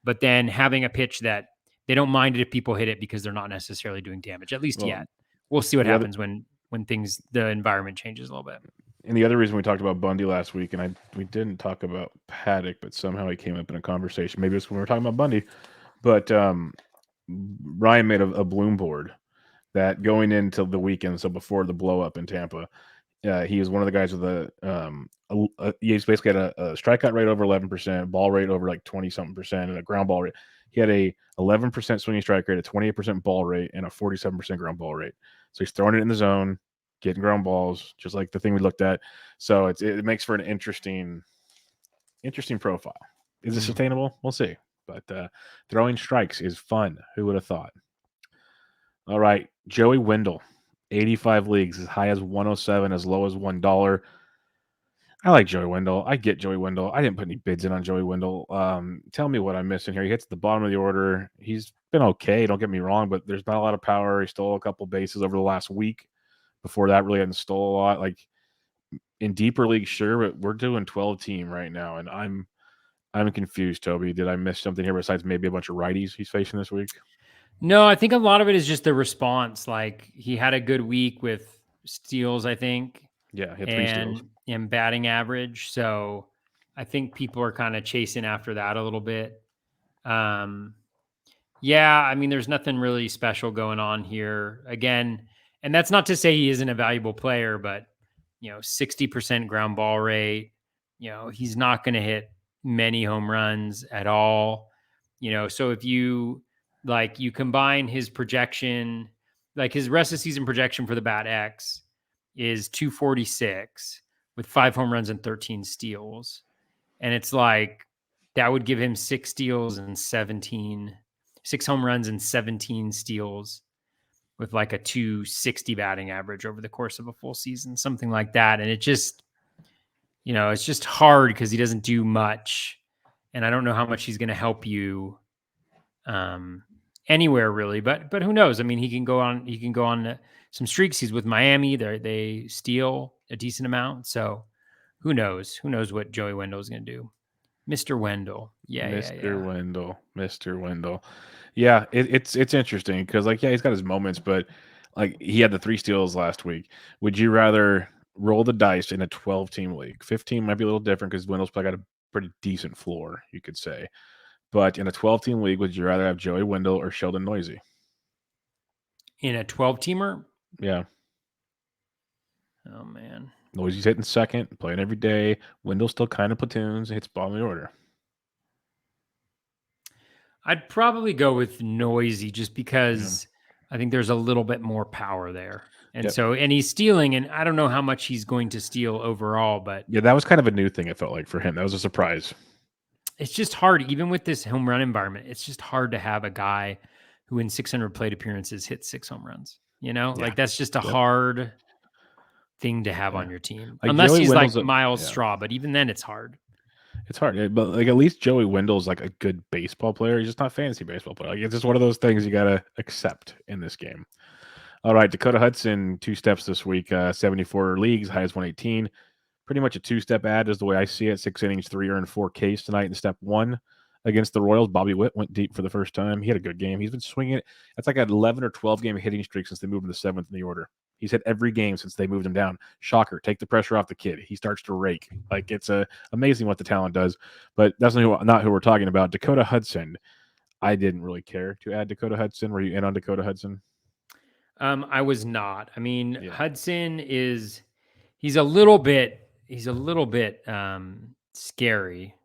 But then having a pitch that they don't mind it if people hit it because they're not necessarily doing damage, at least yet. We'll see what happens when the environment changes a little bit. And the other reason we talked about Bundy last week, and we didn't talk about Paddock, but somehow he came up in a conversation. Maybe it's when we were talking about Bundy. But Ryan made a bloom board that going into the weekend, so before the blow up in Tampa, He was one of the guys with he's basically had a strikeout rate over 11%, ball rate over like 20 something percent, and a ground ball rate. He had a 11% swinging strike rate, a 28% ball rate, and a 47% ground ball rate. So he's throwing it in the zone, getting ground balls, just like the thing we looked at. So it makes for an interesting profile. Is it sustainable? We'll see. But throwing strikes is fun. Who would have thought? All right, Joey Wendell, 85 leagues, as high as 107, as low as $1. I like Joey Wendell. I get Joey Wendell. I didn't put any bids in on Joey Wendell. Tell me what I'm missing here. He hits the bottom of the order. He's been okay. Don't get me wrong, but there's not a lot of power. He stole a couple bases over the last week. Before that, really hadn't stole a lot. Like in deeper leagues, sure, but we're doing 12 team right now, and I'm confused. Toby, did I miss something here besides maybe a bunch of righties he's facing this week? No, I think a lot of it is just the response. Like he had a good week with steals, I think. Yeah, he had 3 steals. And batting average. So I think people are kind of chasing after that a little bit. Yeah, I mean, there's nothing really special going on here. Again, and that's not to say he isn't a valuable player, but 60% ground ball rate. He's not going to hit many home runs at all. So if you you combine his projection, like his rest of season projection for the Bat X is 246 with 5 home runs and 13 steals. And it's like that would give him 6 home runs and 17 steals with like a 260 batting average over the course of a full season, something like that. And it just, it's just hard because he doesn't do much. And I don't know how much he's going to help you anywhere really, but who knows? I mean, he can go on some streaks. He's with Miami. They steal a decent amount. So who knows? Who knows what Joey Wendell is going to do? Mr. Wendell. Yeah. Mr. Wendell. Yeah, it's interesting because he's got his moments, but he had the 3 steals last week. Would you rather roll the dice in a 12-team league? 15 might be a little different because Wendell's probably got a pretty decent floor, you could say. But in a 12-team league, would you rather have Joey Wendell or Sheldon Neuse? In a 12-teamer? Yeah. Oh, man. Noise's hitting second, playing every day. Wendell still kind of platoons, hits bottom of the order. I'd probably go with Noisy just because I think there's a little bit more power there. And so he's stealing, and I don't know how much he's going to steal overall, but yeah, that was kind of a new thing, it felt like, for him. That was a surprise. It's just hard, even with this home run environment. It's just hard to have a guy who in 600 plate appearances hits 6 home runs. Like that's just a hard thing to have on your team, unless he's like Miles Straw. But even then, it's hard. It's hard, but at least Joey Wendell's like a good baseball player. He's just not a fantasy baseball player. It's just one of those things you gotta accept in this game. All right, Dakota Hudson, 2 steps this week, 74 leagues, high as 118. Pretty much a 2-step ad is the way I see it. 6 innings, 3 earned, 4 Ks tonight in step 1 against the Royals. Bobby Witt went deep for the first time. He had a good game. He's been swinging it. That's like an 11 or 12 game hitting streak since they moved him to 7th in the order. He's hit every game since they moved him down. Shocker. Take the pressure off the kid. He starts to rake. It's amazing what the talent does. But that's not who we're talking about. Dakota Hudson. I didn't really care to add Dakota Hudson. Were you in on Dakota Hudson? I was not. I mean, Hudson he's a little bit scary.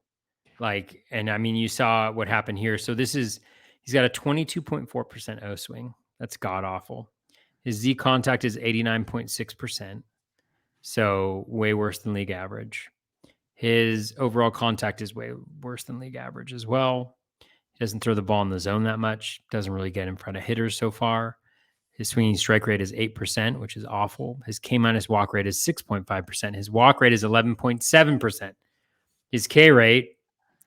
And I mean, you saw what happened here. So he's got a 22.4% O swing. That's god awful. His Z contact is 89.6%. So way worse than league average. His overall contact is way worse than league average as well. He doesn't throw the ball in the zone that much. Doesn't really get in front of hitters so far. His swinging strike rate is 8%, which is awful. His K- walk rate is 6.5%. His walk rate is 11.7%. His K rate,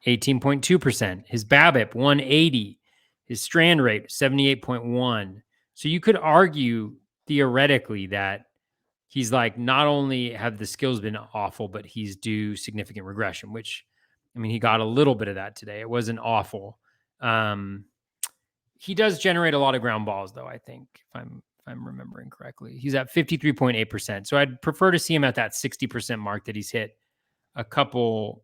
18.2%. His BABIP, 180. His strand rate, 78.1. So you could argue theoretically that he's not only have the skills been awful, but he's due significant regression, which, I mean, he got a little bit of that today. It wasn't awful. He does generate a lot of ground balls, though, I think, if I'm remembering correctly. He's at 53.8%. So I'd prefer to see him at that 60% mark that he's hit a couple.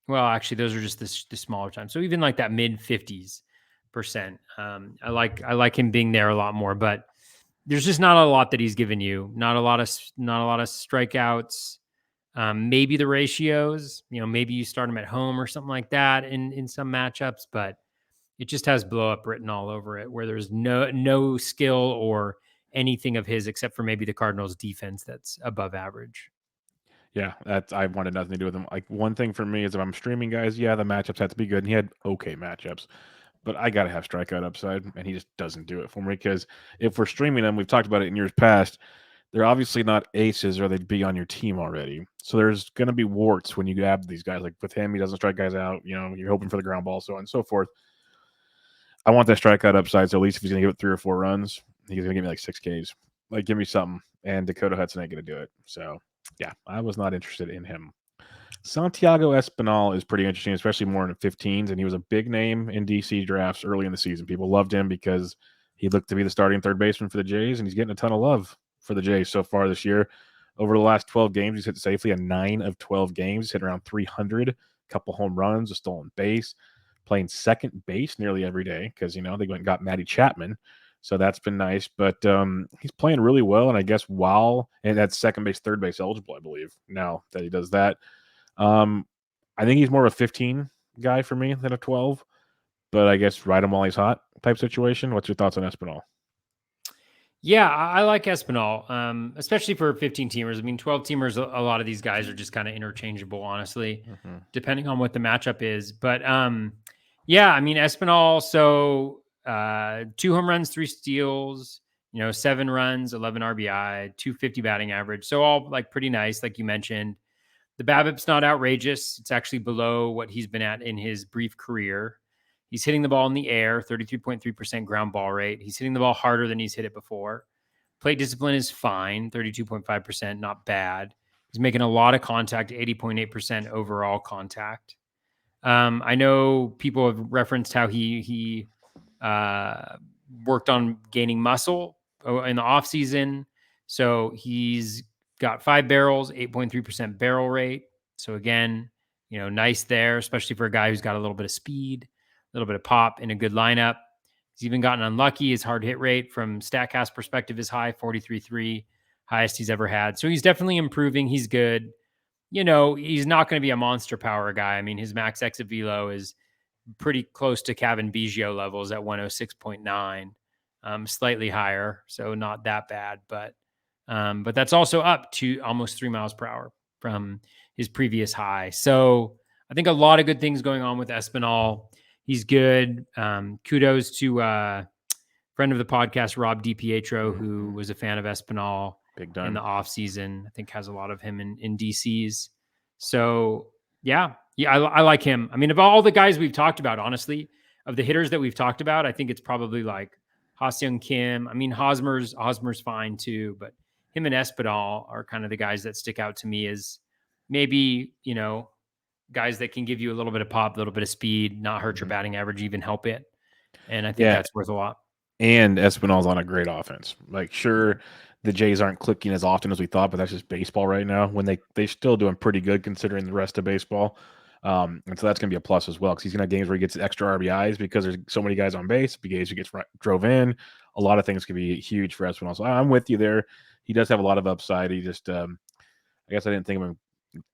Well, actually, those are just the smaller times. So even that mid 50s%. I like him being there a lot more. But there's just not a lot that he's given you. Not a lot of strikeouts. Maybe the ratios, maybe you start him at home or something like that in some matchups, but it just has blow up written all over it, where there's no skill or anything of his except for maybe the Cardinals defense that's above average. Yeah, I wanted nothing to do with him. Like, one thing for me is if I'm streaming guys, yeah, the matchups have to be good. And he had okay matchups, but I got to have strikeout upside, and he just doesn't do it for me. Because if we're streaming them, we've talked about it in years past, they're obviously not aces or they'd be on your team already. So there's going to be warts when you grab these guys. Like with him, he doesn't strike guys out. You're hoping for the ground ball, so on and so forth. I want that strikeout upside. So at least if he's going to give it 3 or 4 runs, he's going to give me like 6 Ks. Like, give me something. And Dakota Hudson ain't going to do it. So yeah, I was not interested in him. Santiago Espinal is pretty interesting, especially more in the 15s. And he was a big name in DC drafts early in the season. People loved him because he looked to be the starting third baseman for the Jays, and he's getting a ton of love for the Jays so far this year. Over the last 12 games, he's hit safely in 9 of 12 games. He's hit around 300, a couple home runs, a stolen base, playing second base nearly every day because, they went and got Matty Chapman. So that's been nice. But he's playing really well. And I guess and that's second base, third base eligible, I believe, now that he does that. I think he's more of a 15 guy for me than a 12. But I guess ride him while he's hot type situation. What's your thoughts on Espinal? Yeah, I like Espinal, especially for 15 teamers. I mean, 12 teamers, a lot of these guys are just kind of interchangeable, honestly, depending on what the matchup is. But yeah, I mean, Espinal, so 2 home runs, 3 steals, 7 runs, 11 RBI, 250 batting average. So all like pretty nice, like you mentioned. The BABIP's not outrageous. It's actually below what he's been at in his brief career. He's hitting the ball in the air, 33.3% ground ball rate. He's hitting the ball harder than he's hit it before. Plate discipline is fine, 32.5%, not bad. He's making a lot of contact, 80.8% overall contact. I know people have referenced how he worked on gaining muscle in the offseason. So he's got 5 barrels, 8.3% barrel rate. So again, nice there, especially for a guy who's got a little bit of speed, a little bit of pop in a good lineup. He's even gotten unlucky. His hard hit rate from StatCast perspective is high, 43.3, highest he's ever had. So he's definitely improving. He's good. He's not going to be a monster power guy. I mean, his max exit velo is pretty close to Kevin Biggio levels at 106.9, slightly higher. So not that bad, but that's also up to almost 3 miles per hour from his previous high. So I think a lot of good things going on with Espinal. He's good. Kudos to friend of the podcast, Rob DiPietro, who was a fan of Espinal in the offseason. I think has a lot of him in DCs. So yeah, I like him. I mean, of all the guys we've talked about, honestly, of the hitters that we've talked about, I think it's probably like Ha-Seong Kim. I mean, Hosmer's fine too, but him and Espinal are kind of the guys that stick out to me as maybe, guys that can give you a little bit of pop, a little bit of speed, not hurt your batting average, even help it. And I think that's worth a lot. And Espinal's on a great offense. Like, sure, the Jays aren't clicking as often as we thought, but that's just baseball right now. When they still doing pretty good considering the rest of baseball. And so that's going to be a plus as well because he's going to have games where he gets extra RBIs because there's so many guys on base. Guys who gets drove in. A lot of things can be huge for Espinal. So I'm with you there. He does have a lot of upside. He just, I guess I didn't think of him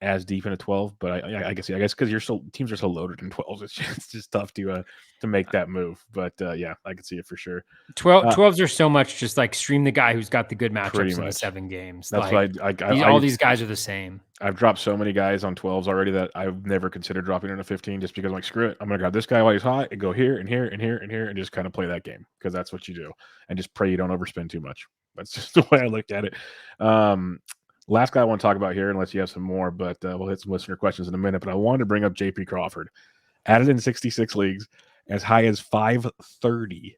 as deep in a 12, but I guess because teams are so loaded in 12s, it's just tough to make that move. But yeah, I can see it for sure. 12s are so much just like stream the guy who's got the good matchups in the 7 games. That's like, all these guys are the same. I've dropped so many guys on 12s already that I've never considered dropping in a 15 just because I'm like, screw it. I'm going to grab this guy while he's hot and go here and here and here and here and just kind of play that game because that's what you do. And just pray you don't overspend too much. That's just the way I looked at it. Last guy I want to talk about here, unless you have some more, but we'll hit some listener questions in a minute. But I wanted to bring up JP Crawford, added in 66 leagues, as high as 530,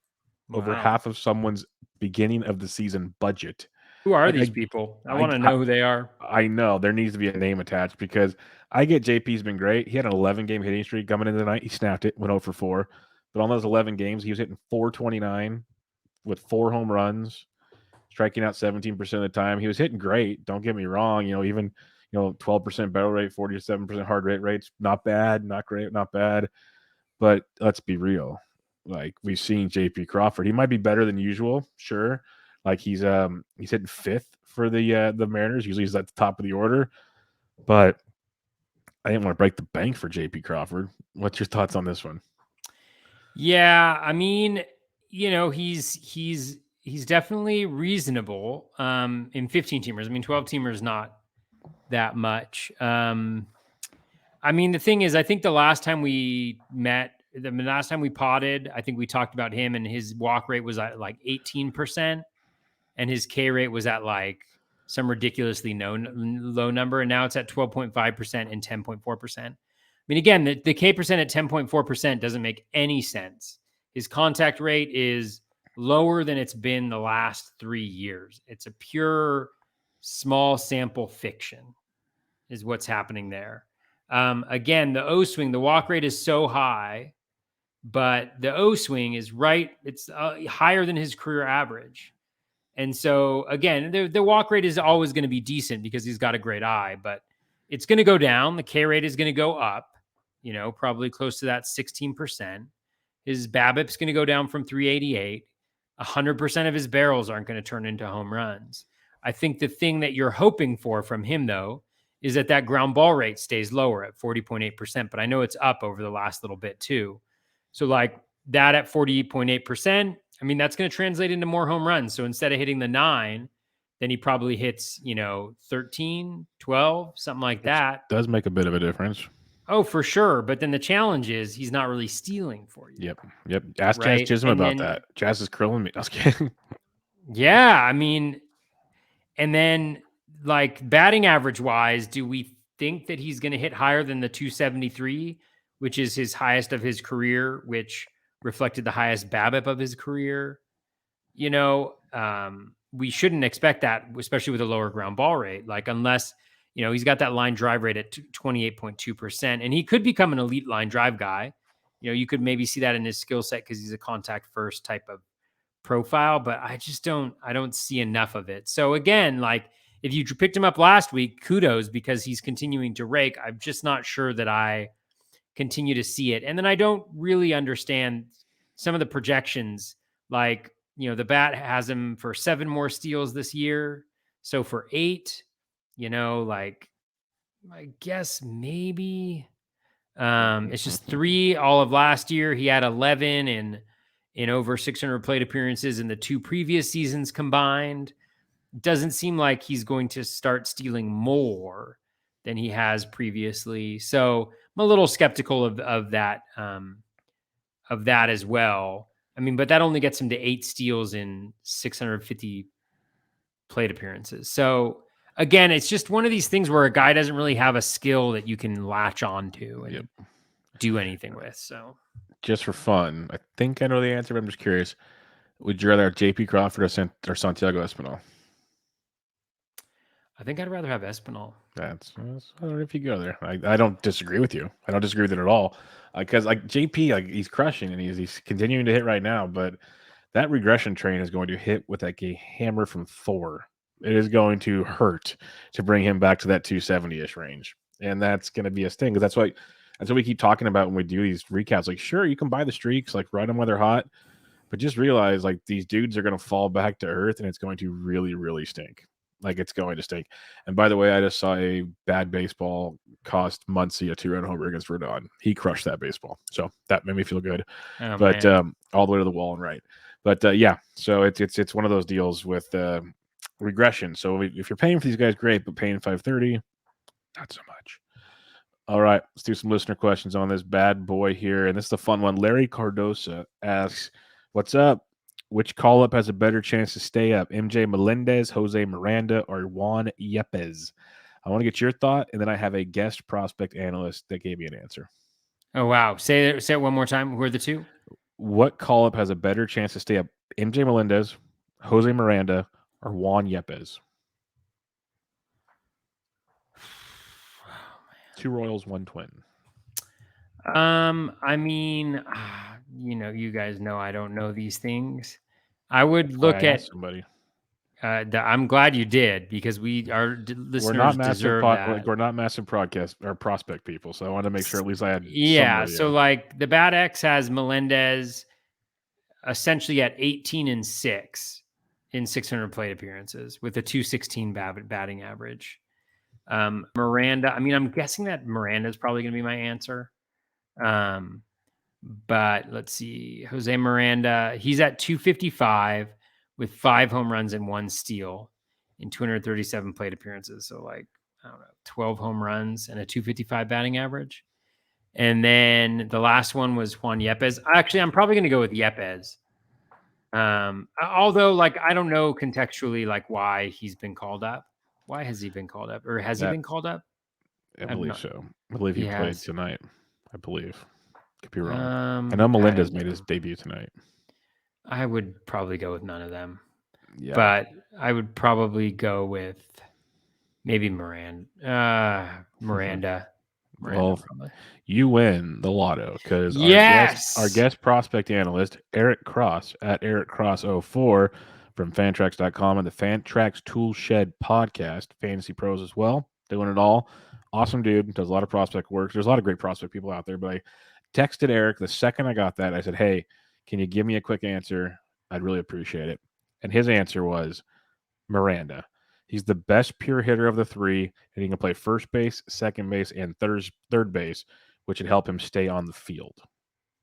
over half of someone's beginning of the season budget. Who are these people? I want to know who they are. I know there needs to be a name attached because I get JP's been great. He had an 11-game hitting streak coming into the night. He snapped it, went 0 for 4. But on those 11 games, he was hitting 429 with 4 home runs, striking out 17% of the time. He was hitting great. Don't get me wrong. Even 12% barrel rate, 47% hard rate rates. Not bad, not great, not bad. But let's be real. Like, we've seen JP Crawford. He might be better than usual, sure. Like he's hitting fifth for the Mariners. Usually he's at the top of the order, but I didn't want to break the bank for JP Crawford. What's your thoughts on this one? Yeah, I mean, he's definitely reasonable in 15 teamers. I mean, 12 teamers not that much. I mean, the thing is, I think the last time we met, the last time we potted, I think we talked about him, and his walk rate was at like 18%, and his K rate was at like some ridiculously low number, and now it's at 12.5% and 10.4%. I mean, again, the K percent at 10.4% doesn't make any sense. His contact rate is lower than it's been the last 3 years. It's a pure small sample fiction is what's happening there. Again, the O swing, the walk rate is so high, but the O swing is right. It's higher than his career average. And so again, the walk rate is always going to be decent because he's got a great eye, but it's going to go down. The K rate is going to go up, probably close to that 16%. His BABIP's going to go down from 388. 100% of his barrels aren't going to turn into home runs. I think the thing that you're hoping for from him, though, is that ground ball rate stays lower at 40.8%, but I know it's up over the last little bit too. So like that at 40.8%, I mean, that's going to translate into more home runs. So instead of hitting the 9, then he probably hits, 13, 12, something like that. Does make a bit of a difference. Oh, for sure. But then the challenge is he's not really stealing for you. Yep. Ask right? Jazz Chisholm about that. Jazz is curling me. I was kidding. Yeah, I mean, and then like batting average wise, do we think that he's going to hit higher than the 273, which is his highest of his career, which reflected the highest BABIP of his career? We shouldn't expect that, especially with a lower ground ball rate. Like unless, he's got that line drive rate at 28.2%, and he could become an elite line drive guy. You could maybe see that in his skill set because he's a contact first type of profile, but I don't see enough of it. So again, like if you picked him up last week, kudos, because he's continuing to rake. I'm just not sure that I continue to see it. And then I don't really understand some of the projections. Like, the bat has him for 7 more steals this year. So for 8, like I guess maybe it's just 3 all of last year. He had 11 in over 600 plate appearances in the 2 previous seasons combined. Doesn't seem like he's going to start stealing more than he has previously. So I'm a little skeptical of that as well. I mean, but that only gets him to 8 steals in 650 plate appearances. So again, it's just one of these things where a guy doesn't really have a skill that you can latch onto and do anything with. So just for fun, I think I know the answer, but I'm just curious. Would you rather have JP Crawford or Santiago Espinal? I think I'd rather have Espinal. I don't know if you go there. I don't disagree with you. I don't disagree with it at all. Because like JP, like he's crushing and he's continuing to hit right now, but that regression train is going to hit with like a hammer from Thor. It is going to hurt to bring him back to that 270-ish range, and that's going to be a sting. Because that's what we keep talking about when we do these recaps. Like, sure, you can buy the streaks, like ride them when they're hot, but just realize like these dudes are going to fall back to earth, and it's going to really, really stink. Like it's going to stink. And by the way, I just saw a bad baseball cost Muncy a 2-run homer against Rodon. He crushed that baseball, so that made me feel good. Oh, but all the way to the wall and right. But yeah, so it's one of those deals with regression. So if you're paying for these guys, great, but paying $530, not so much. All right, let's do some listener questions on this bad boy here, and this is the fun one. Larry Cardosa asks, "What's up? Which call-up has a better chance to stay up? MJ Melendez, Jose Miranda, or Juan Yepes?" I want to get your thought, and then I have a guest prospect analyst that gave me an answer. Oh, wow. Say it one more time. Who are the two? What call-up has a better chance to stay up? MJ Melendez, Jose Miranda, or Juan Yepes? 2 Royals, 1 Twin. I mean, you guys know I don't know these things. I would look at somebody. I'm glad you did, because our listeners deserve that. We're not massive podcast or prospect people, so I wanted to make sure at least I had. Yeah, so like the BatX has Melendez essentially at 18-6, in 600 plate appearances with a 216 batting average. Miranda, I mean, I'm guessing that Miranda is probably going to be my answer. But let's see. Jose Miranda, he's at 255 with 5 home runs and 1 steal in 237 plate appearances. So like, I don't know, 12 home runs and a 255 batting average. And then the last one was Juan Yepes. Actually, I'm probably going to go with Yepes. Although like, I don't know contextually, like why he's been called up. Why has he been called up? Or has he been called up? I believe so. I believe he played tonight. I believe. Could be wrong. I know Melendez made his debut tonight. I would probably go with none of them. Yeah. But I would probably go with maybe Miranda. Well, probably. You win the lotto because our guest prospect analyst, Eric Cross, at Eric Cross 04 from Fantrax.com and the Fantrax Tool Shed podcast, Fantasy Pros as well, doing it all. Awesome dude, does a lot of prospect work. There's a lot of great prospect people out there, but I texted Eric the second I got that. I said, hey, can you give me a quick answer? I'd really appreciate it. And his answer was Miranda. He's the best pure hitter of the 3, and he can play first base, second base, and third base, which would help him stay on the field.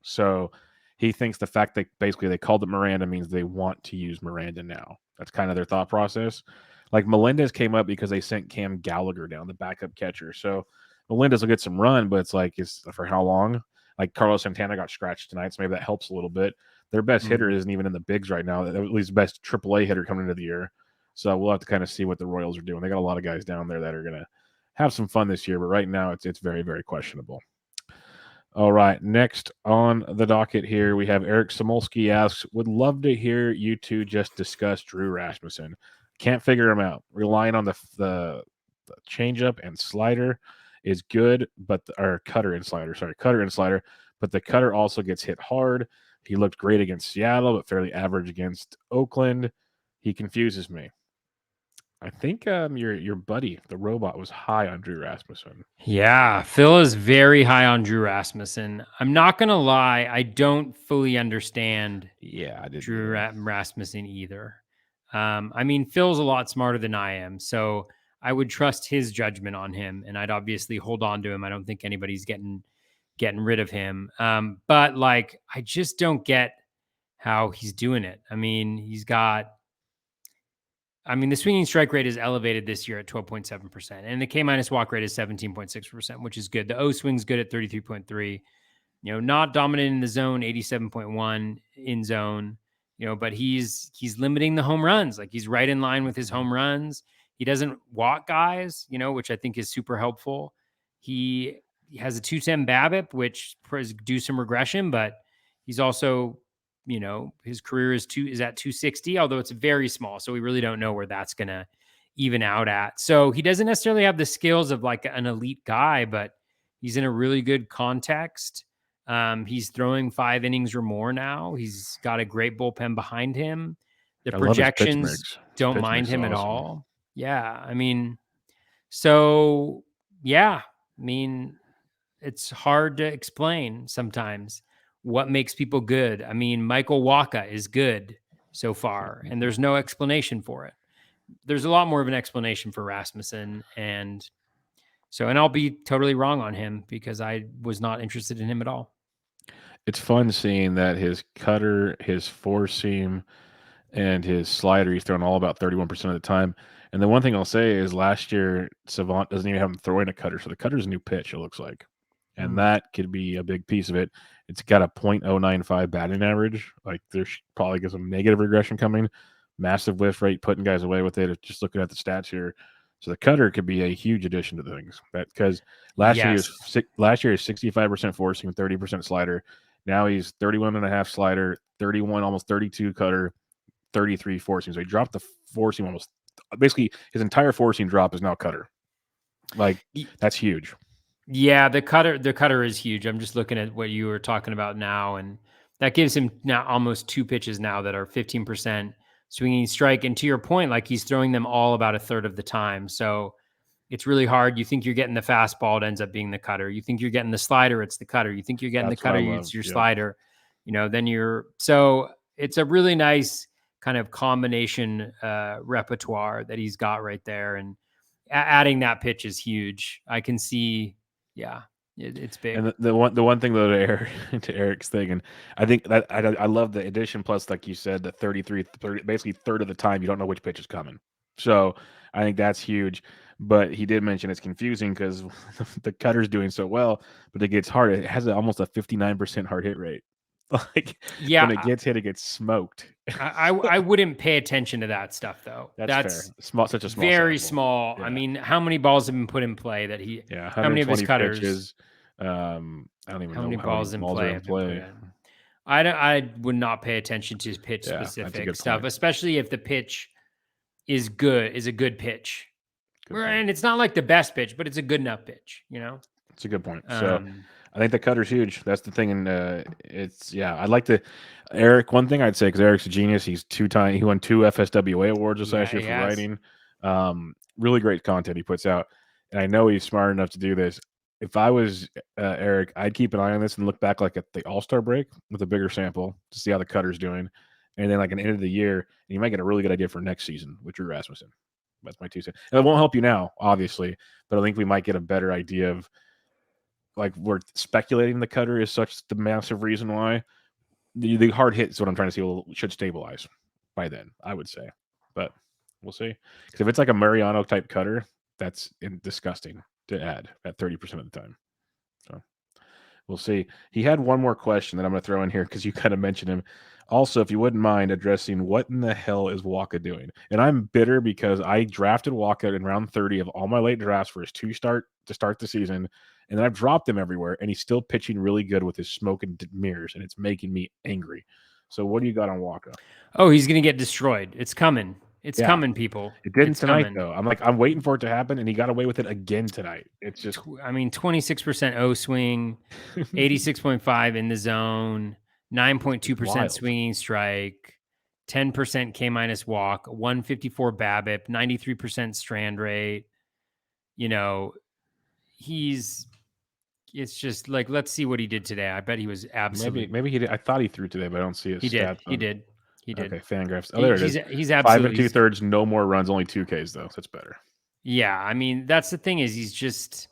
So he thinks the fact that basically they called it Miranda means they want to use Miranda now. That's kind of their thought process. Like Melendez came up because they sent Cam Gallagher down, the backup catcher. So Melendez will get some run, but it's like, is for how long? Like Carlos Santana got scratched tonight, so maybe that helps a little bit. Their best hitter isn't even in the bigs right now. At least best AAA hitter coming into the year. So we'll have to kind of see what the Royals are doing. They got a lot of guys down there that are going to have some fun this year, but right now it's very, very questionable. All right, next on the docket here, we have Eric Samolsky asks, would love to hear you two just discuss Drew Rasmussen. Can't figure him out. Relying on the changeup and slider is good, but cutter and slider, but the cutter also gets hit hard. He looked great against Seattle, but fairly average against Oakland. He confuses me. I think your buddy, the robot, was high on Drew Rasmussen. Yeah, Phil is very high on Drew Rasmussen. I'm not going to lie. I don't fully understand Drew Rasmussen either. I mean, Phil's a lot smarter than I am, so I would trust his judgment on him, and I'd obviously hold on to him. I don't think anybody's getting rid of him. But like, I just don't get how he's doing it. I mean, the swinging strike rate is elevated this year at 12.7%, and the K- walk rate is 17.6%, which is good. The O swing's good at 33.3. Not dominant in the zone, 87.1 in zone. But he's limiting the home runs. Like, he's right in line with his home runs. He doesn't walk guys, which I think is super helpful. He has a 210 BABIP, which is due some regression, but he's also, his career is at 260, although it's very small. So we really don't know where that's going to even out at. So he doesn't necessarily have the skills of like an elite guy, but he's in a really good context. He's throwing 5 innings or more now. He's got a great bullpen behind him. The projections don't mind him at all. Yeah. It's hard to explain sometimes what makes people good. Michael Wacha is good so far, and there's no explanation for it. There's a lot more of an explanation for Rasmussen, and I'll be totally wrong on him because I was not interested in him at all. It's fun seeing that his cutter, his four seam, and his slider, he's thrown all about 31% of the time. And the one thing I'll say is last year, Savant doesn't even have him throwing a cutter. So the cutter's a new pitch, it looks like. And that could be a big piece of it. It's got a .095 batting average. Like, there's probably some negative regression coming. Massive lift rate, putting guys away with it. Just looking at the stats here. So the cutter could be a huge addition to things. Because last year is 65% forcing, 30% slider. Now he's 31.5 slider, 31, almost 32 cutter, 33 forcing. So he dropped the forcing almost. Basically, his entire forcing drop is now cutter. Like, that's huge. Yeah, the cutter is huge. I'm just looking at what you were talking about now, and that gives him now almost 2 pitches now that are 15% swinging strike. And to your point, like, he's throwing them all about a third of the time. So it's really hard. You think you're getting the fastball, it ends up being the cutter. You think you're getting the slider, it's the cutter. You think you're getting the cutter, it's your slider. So it's a really nice kind of combination repertoire that he's got right there, and adding that pitch is huge. I can see, it's big. And the one thing though to Eric's thing, and I think that I love the addition. Plus, like you said, the 30, basically third of the time you don't know which pitch is coming. So I think that's huge. But he did mention it's confusing because the cutter's doing so well, but it gets hard. It has almost a 59% hard hit rate. Like when it gets hit, it gets smoked. I wouldn't pay attention to that stuff though. That's fair. Such a small, very sample. small. Yeah. I mean, how many balls have been put in play that he? Yeah, how many of his cutters? Pitches. I don't even know how many balls in are play in play. I would not pay attention to pitch specific stuff, especially if the pitch is good. Is a good pitch, and it's not like the best pitch, but it's a good enough pitch. You know, it's a good point. So I think the cutter's huge. That's the thing, and I'd like to. Eric, one thing I'd say, because Eric's a genius. He won 2 FSWA awards this last year for writing. Really great content he puts out, and I know he's smart enough to do this. If I was Eric, I'd keep an eye on this and look back like at the All-Star break with a bigger sample to see how the cutter's doing, and then like an end of the year, and you might get a really good idea for next season with Drew Rasmussen. That's my 2 cents. And it won't help you now, obviously, but I think we might get a better idea of, like, we're speculating the cutter is such the massive reason why. The hard hit is what I'm trying to see should stabilize by then, I would say. But we'll see. Because if it's like a Mariano type cutter, that's disgusting to add at 30% of the time. So we'll see. He had one more question that I'm going to throw in here because you kind of mentioned him. Also, if you wouldn't mind addressing what in the hell is Waka doing? And I'm bitter because I drafted Waka in round 30 of all my late drafts for his to start the season. And then I've dropped him everywhere, and he's still pitching really good with his smoke and mirrors, and it's making me angry. So what do you got on Waka? Oh, he's going to get destroyed. It's coming. It's coming, people. It didn't tonight, though. I'm waiting for it to happen, and he got away with it again tonight. It's just... 26% O swing, 86.5 in the zone, 9.2% swinging strike, 10% K- walk, 154 BABIP, 93% strand rate. You know, it's just like, let's see what he did today. I bet he was absolutely... Maybe he did. I thought he threw today, but I don't see his stats. He did. Okay, Fangraphs. Oh, there it is. He's absolutely 5 2/3, no more runs, only 2 Ks though. So that's better. Yeah, I mean, that's the thing is he's just...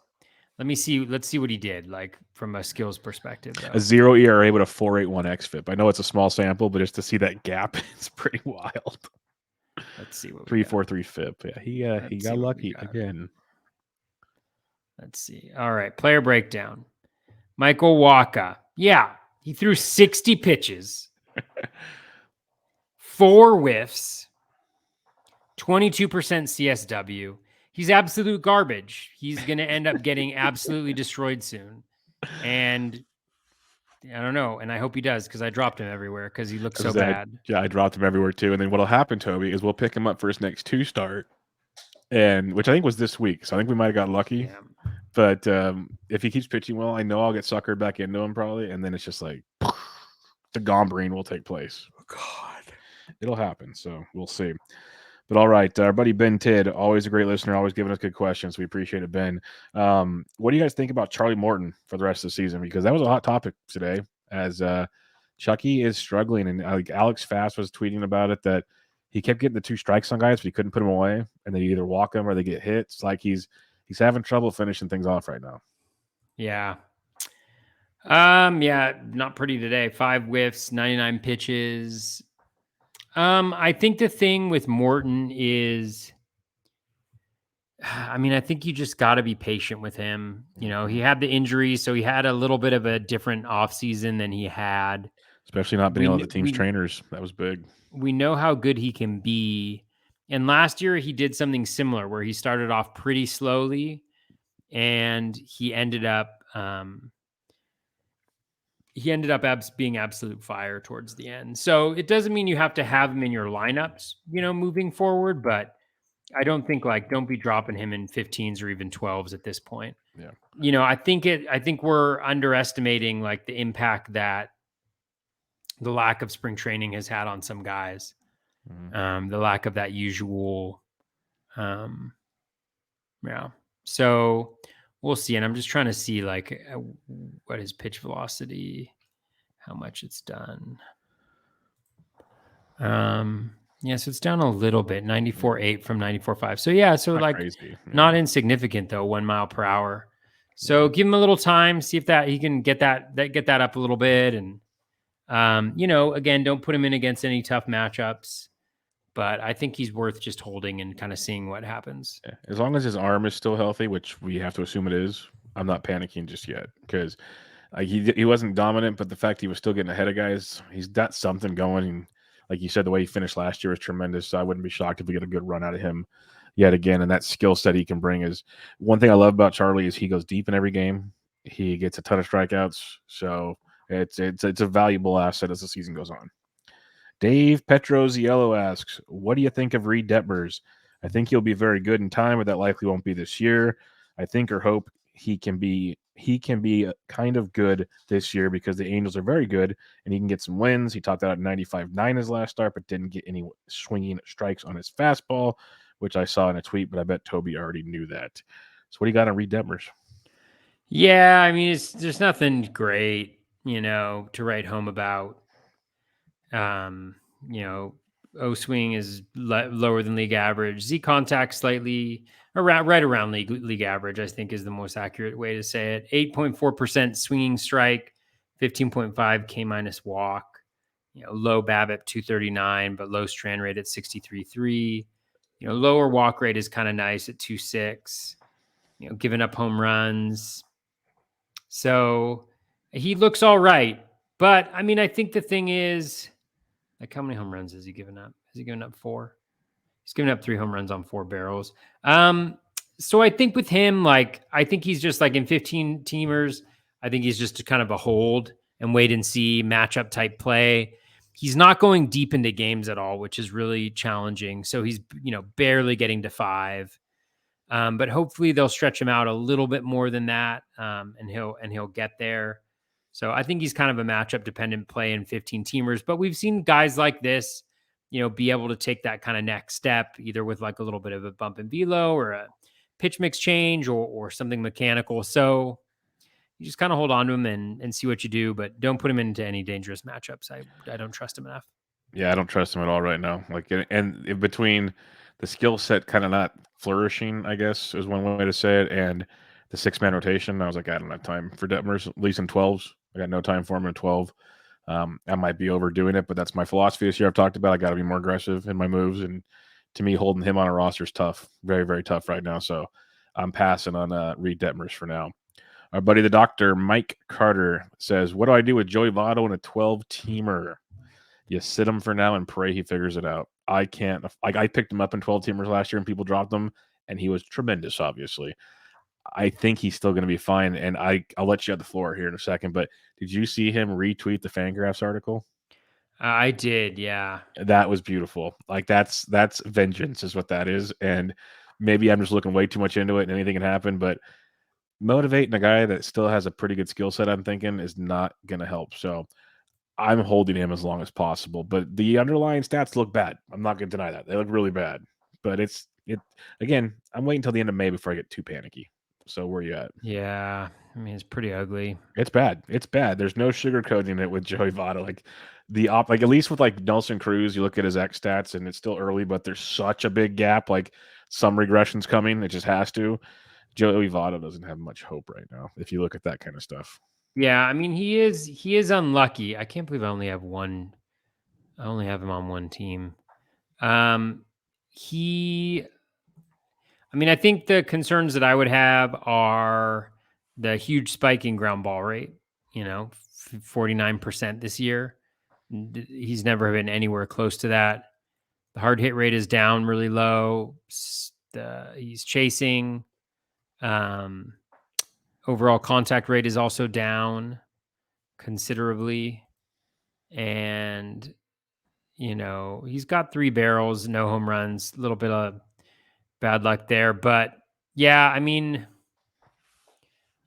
Let's see what he did, like from a skills perspective. Though. A 0 ERA with a 4.81 xFIP. I know it's a small sample, but just to see that gap, it's pretty wild. Let's see what 3.43 FIP. Yeah, he got lucky again. Let's see. All right, player breakdown. Michael Waka. Yeah, he threw 60 pitches, 4 whiffs, 22% CSW. He's absolute garbage. He's going to end up getting absolutely destroyed soon. And I don't know. And I hope he does because I dropped him everywhere because he looks so bad. Yeah, I dropped him everywhere too. And then what'll happen, Toby, is we'll pick him up for his next 2 start, and which I think was this week. So I think we might have got lucky. Yeah. But if he keeps pitching well, I know I'll get suckered back into him probably. And then it's just like the Gombrine will take place. Oh, God. It'll happen. So we'll see. But all right, our buddy Ben Tidd, always a great listener, always giving us good questions. We appreciate it, Ben. What do you guys think about Charlie Morton for the rest of the season? Because that was a hot topic today, as Chucky is struggling, and Alex Fast was tweeting about it that he kept getting the 2 strikes on guys, but he couldn't put them away, and they either walk them or they get hit. It's like he's having trouble finishing things off right now. Yeah. Not pretty today. 5 whiffs, 99 pitches. I think the thing with Morton is, I think you just got to be patient with him. You know, he had the injury, so he had a little bit of a different offseason than he had. Especially not being able to the team's trainers. That was big. We know how good he can be. And last year he did something similar where he started off pretty slowly and he ended up being absolute fire towards the end. So it doesn't mean you have to have him in your lineups, moving forward, but I don't think don't be dropping him in 15s or even 12s at this point. Yeah. I think we're underestimating the impact that the lack of spring training has had on some guys. Mm-hmm. The lack of that usual, So we'll see. And I'm just trying to see what his pitch velocity, how much it's done. Yeah, so it's down a little bit, 94.8 from 94.5. So yeah, so Not like crazy. Yeah. not insignificant though, 1 mile per hour. So give him a little time, see if that he can get that up a little bit. And again, don't put him in against any tough matchups. But I think he's worth just holding and kind of seeing what happens. Yeah. As long as his arm is still healthy, which we have to assume it is, I'm not panicking just yet because he wasn't dominant, but the fact he was still getting ahead of guys, he's got something going. And like you said, the way he finished last year was tremendous. So I wouldn't be shocked if we get a good run out of him yet again. And that skill set he can bring is one thing I love about Charlie is he goes deep in every game. He gets a ton of strikeouts, so it's a valuable asset as the season goes on. Dave Petroziello asks, "What do you think of Reed Detmers? I think he'll be very good in time, but that likely won't be this year. I think or hope he can be kind of good this year because the Angels are very good and he can get some wins. He topped out at 95.9 his last start, but didn't get any swinging strikes on his fastball, which I saw in a tweet, but I bet Toby already knew that. So what do you got on Reed Detmers? Yeah, I mean, there's nothing great, to write home about. Um, you know, O swing is lower than league average. Z contact slightly around, right around league average, I think is the most accurate way to say it. 8.4% swinging strike, 15.5 K minus walk. Low BABIP 239, but low strand rate at 63.3. Lower walk rate is kind of nice at 2.6. Giving up home runs. So he looks all right. But I mean, I think the thing is, like, how many home runs has he given up? Has he given up 4? He's given up 3 home runs on 4 barrels. So I think with him, like, I think he's just like in 15 teamers. I think he's just kind of a hold and wait and see matchup type play. He's not going deep into games at all, which is really challenging. So he's, barely getting to 5. But hopefully they'll stretch him out a little bit more than that, and he'll get there. So I think he's kind of a matchup dependent play in 15 teamers. But we've seen guys like this, be able to take that kind of next step, either with like a little bit of a bump and velo or a pitch mix change or something mechanical. So you just kind of hold on to him and see what you do, but don't put him into any dangerous matchups. I don't trust him enough. Yeah, I don't trust him at all right now. Like, and in between the skill set kind of not flourishing, I guess is one way to say it, and the 6-man rotation, I was like, I don't have time for Detmers, at least in 12s. I got no time for him in 12. I might be overdoing it, but that's my philosophy this year. I've talked about I got to be more aggressive in my moves, and to me, holding him on a roster is tough, very, very tough right now. So I'm passing on Reed Detmers for now. Our buddy the doctor, Mike Carter, says, "What do I do with Joey Votto in a 12-teamer? You sit him for now and pray he figures it out. I can't. Like, I picked him up in 12-teamers last year and people dropped him, and he was tremendous, obviously. I think he's still going to be fine, and I'll let you have the floor here in a second, but did you see him retweet the Fangraphs article? I did, yeah. That was beautiful. Like, that's vengeance is what that is, and maybe I'm just looking way too much into it and anything can happen, but motivating a guy that still has a pretty good skill set, I'm thinking, is not going to help. So I'm holding him as long as possible, but the underlying stats look bad. I'm not going to deny that. They look really bad. But it again, I'm waiting until the end of May before I get too panicky. So where you at? Yeah. I mean, it's pretty ugly. It's bad. It's bad. There's no sugarcoating it with Joey Votto. Like at least with like Nelson Cruz, you look at his X stats and it's still early, but there's such a big gap. Like some regression's coming. It just has to. Joey Votto doesn't have much hope right now if you look at that kind of stuff. Yeah, I mean, he is unlucky. I can't believe I only have him on one team. He I mean, I think the concerns that I would have are the huge spike in ground ball rate, 49% this year. He's never been anywhere close to that. The hard hit rate is down really low. He's chasing. Um, Overall contact rate is also down considerably. And, he's got 3 barrels, no home runs, a little bit of bad luck there. But yeah,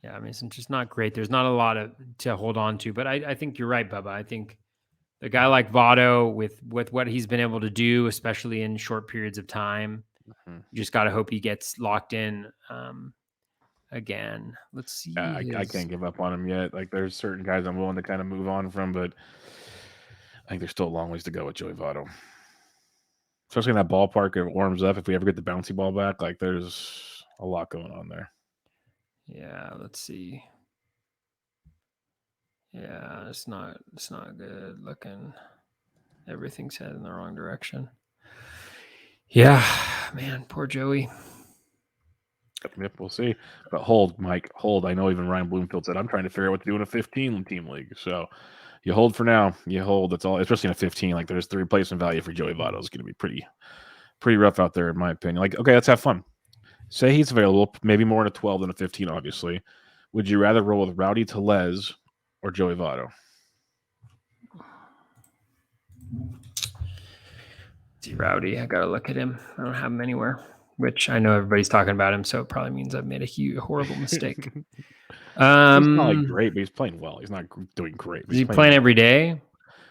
it's just not great. There's not a lot to hold on to. But I think you're right, Bubba. I think a guy like Votto, with what he's been able to do, especially in short periods of time, Mhm. you just got to hope he gets locked in again. Let's I see I his. can't give up on him yet. Like there's certain guys I'm willing to kind of move on from, but I think there's still a long ways to go with Joey Votto. Especially in that ballpark, it warms up. If we ever get the bouncy ball back, like there's a lot going on there. Yeah, let's see. Yeah, it's not good looking. Everything's headed in the wrong direction. Yeah, man, poor Joey. Yep, we'll see. But hold, Mike, hold. I know even Ryan Bloomfield said I'm trying to figure out what to do in a 15-team league. So you hold for now. You hold. That's all. Especially in a 15, like there's the replacement value for Joey Votto is going to be pretty rough out there in my opinion. Like, okay, let's have fun. Say he's available, maybe more in a 12 than a 15, obviously. Would you rather roll with Rowdy Tellez or Joey Votto? See, Rowdy, I gotta look at him. I don't have him anywhere, which I know everybody's talking about him, so it probably means I've made a horrible mistake. He's not like great, but he's playing well. He's not doing great. Is he playing every day?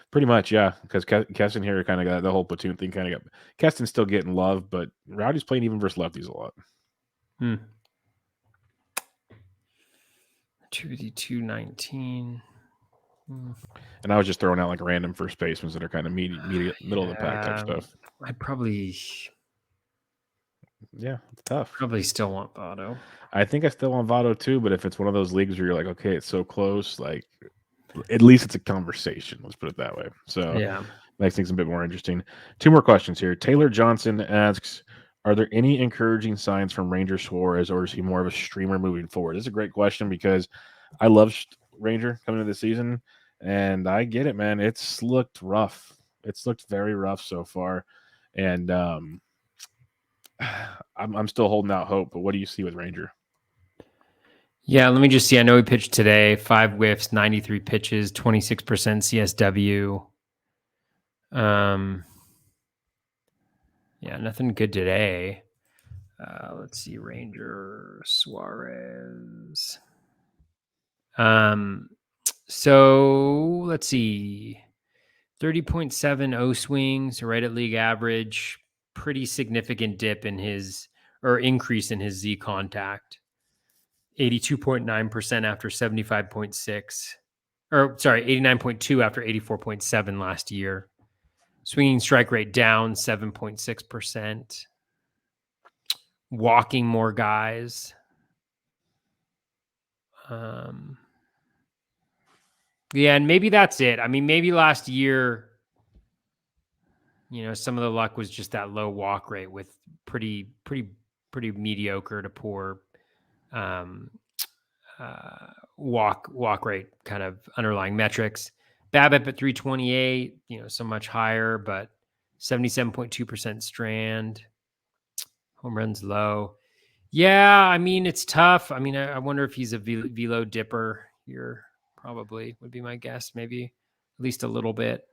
Pretty much, yeah. Because Keston here kind of got the whole platoon thing kind of got. Keston's still getting love, but Rowdy's playing even versus lefties a lot. 219. And I was just throwing out like random first basemen that are kind of middle of the pack type stuff. I'd probably. Yeah, it's tough. Probably still want Votto. I think I still want Votto too, but if it's one of those leagues where you're like, okay, it's so close, like at least it's a conversation. Let's put it that way. So yeah, makes things a bit more interesting. 2 more questions here. Taylor Johnson asks, are there any encouraging signs from Ranger Suarez, or is he more of a streamer moving forward? This is a great question because I love Ranger coming into the season, and I get it, man. It's looked rough. It's looked very rough so far, and I'm still holding out hope. But what do you see with Ranger? Yeah, let me just see. I know he pitched today, 5 whiffs, 93 pitches, 26% CSW. Yeah, nothing good today. Let's see, Ranger Suarez. So let's see, 30.7 O swings, right at league average. Pretty significant dip in his increase in his Z contact. 82.9% after 75.6, or sorry, 89.2 after 84.7 last year. Swinging strike rate down 7.6%. Walking more guys. Yeah, and maybe that's it. I mean, maybe last year, some of the luck was just that low walk rate with pretty mediocre to poor walk rate kind of underlying metrics. BABIP at 328, so much higher, but 77.2% strand. Home runs low. Yeah, I mean, it's tough. I mean, I wonder if he's a velo dipper here. Probably would be my guess. Maybe at least a little bit.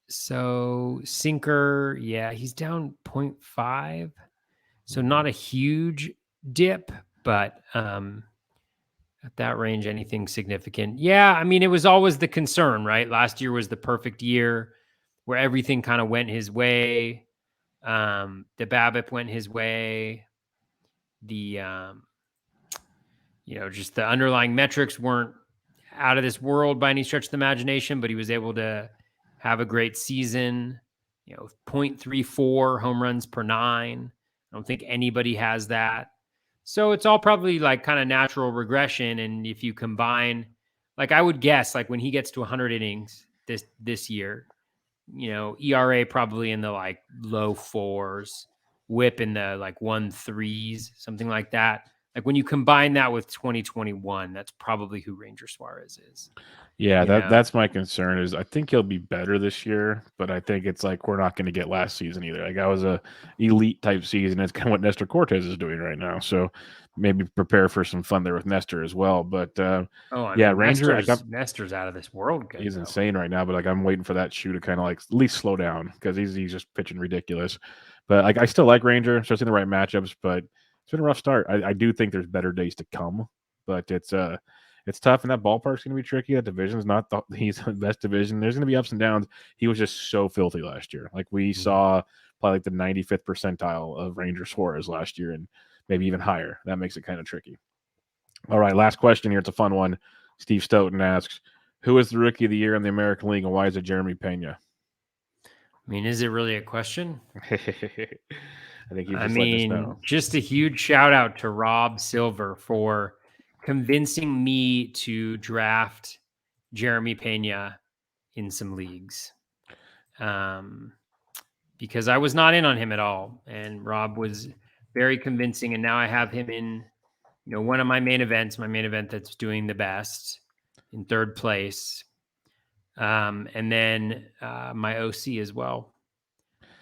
So sinker, yeah, he's down 0.5. So not a huge dip, but at that range, anything significant. Yeah, I mean, it was always the concern, right? Last year was the perfect year where everything kind of went his way. The BABIP went his way. The just the underlying metrics weren't out of this world by any stretch of the imagination, but he was able to have a great season. 0.34 home runs per 9. I don't think anybody has that. So it's all probably like kind of natural regression. And if you combine, like I would guess, like when he gets to 100 innings this year, ERA probably in the like low 4s, WHIP in the like 1.3s, something like that. Like when you combine that with 2021, that's probably who Ranger Suarez is. Yeah, that's my concern. Is I think he'll be better this year, but I think it's like we're not going to get last season either. Like I was a elite type season. It's kind of what Nestor Cortez is doing right now. So maybe prepare for some fun there with Nestor as well. But Ranger, Nestor's out of this world. Good, he's insane right now. But like I'm waiting for that shoe to kind of like at least slow down because he's just pitching ridiculous. But like I still like Ranger, especially in the right matchups. But it's been a rough start. I do think there's better days to come, but it's tough, and that ballpark's going to be tricky. That division's not he's the best division. There's going to be ups and downs. He was just so filthy last year. Like we saw probably like the 95th percentile of Ranger Suarez last year, and maybe even higher. That makes it kind of tricky. All right, last question here. It's a fun one. Steve Stoughton asks, Who is the rookie of the year in the American League, and why is it Jeremy Pena? I mean, is it really a question? I think he's just letting us know. Just a huge shout out to Rob Silver for convincing me to draft Jeremy Pena in some leagues. Because I was not in on him at all. And Rob was very convincing. And now I have him in, one of my main event that's doing the best, in third place. And then my OC as well.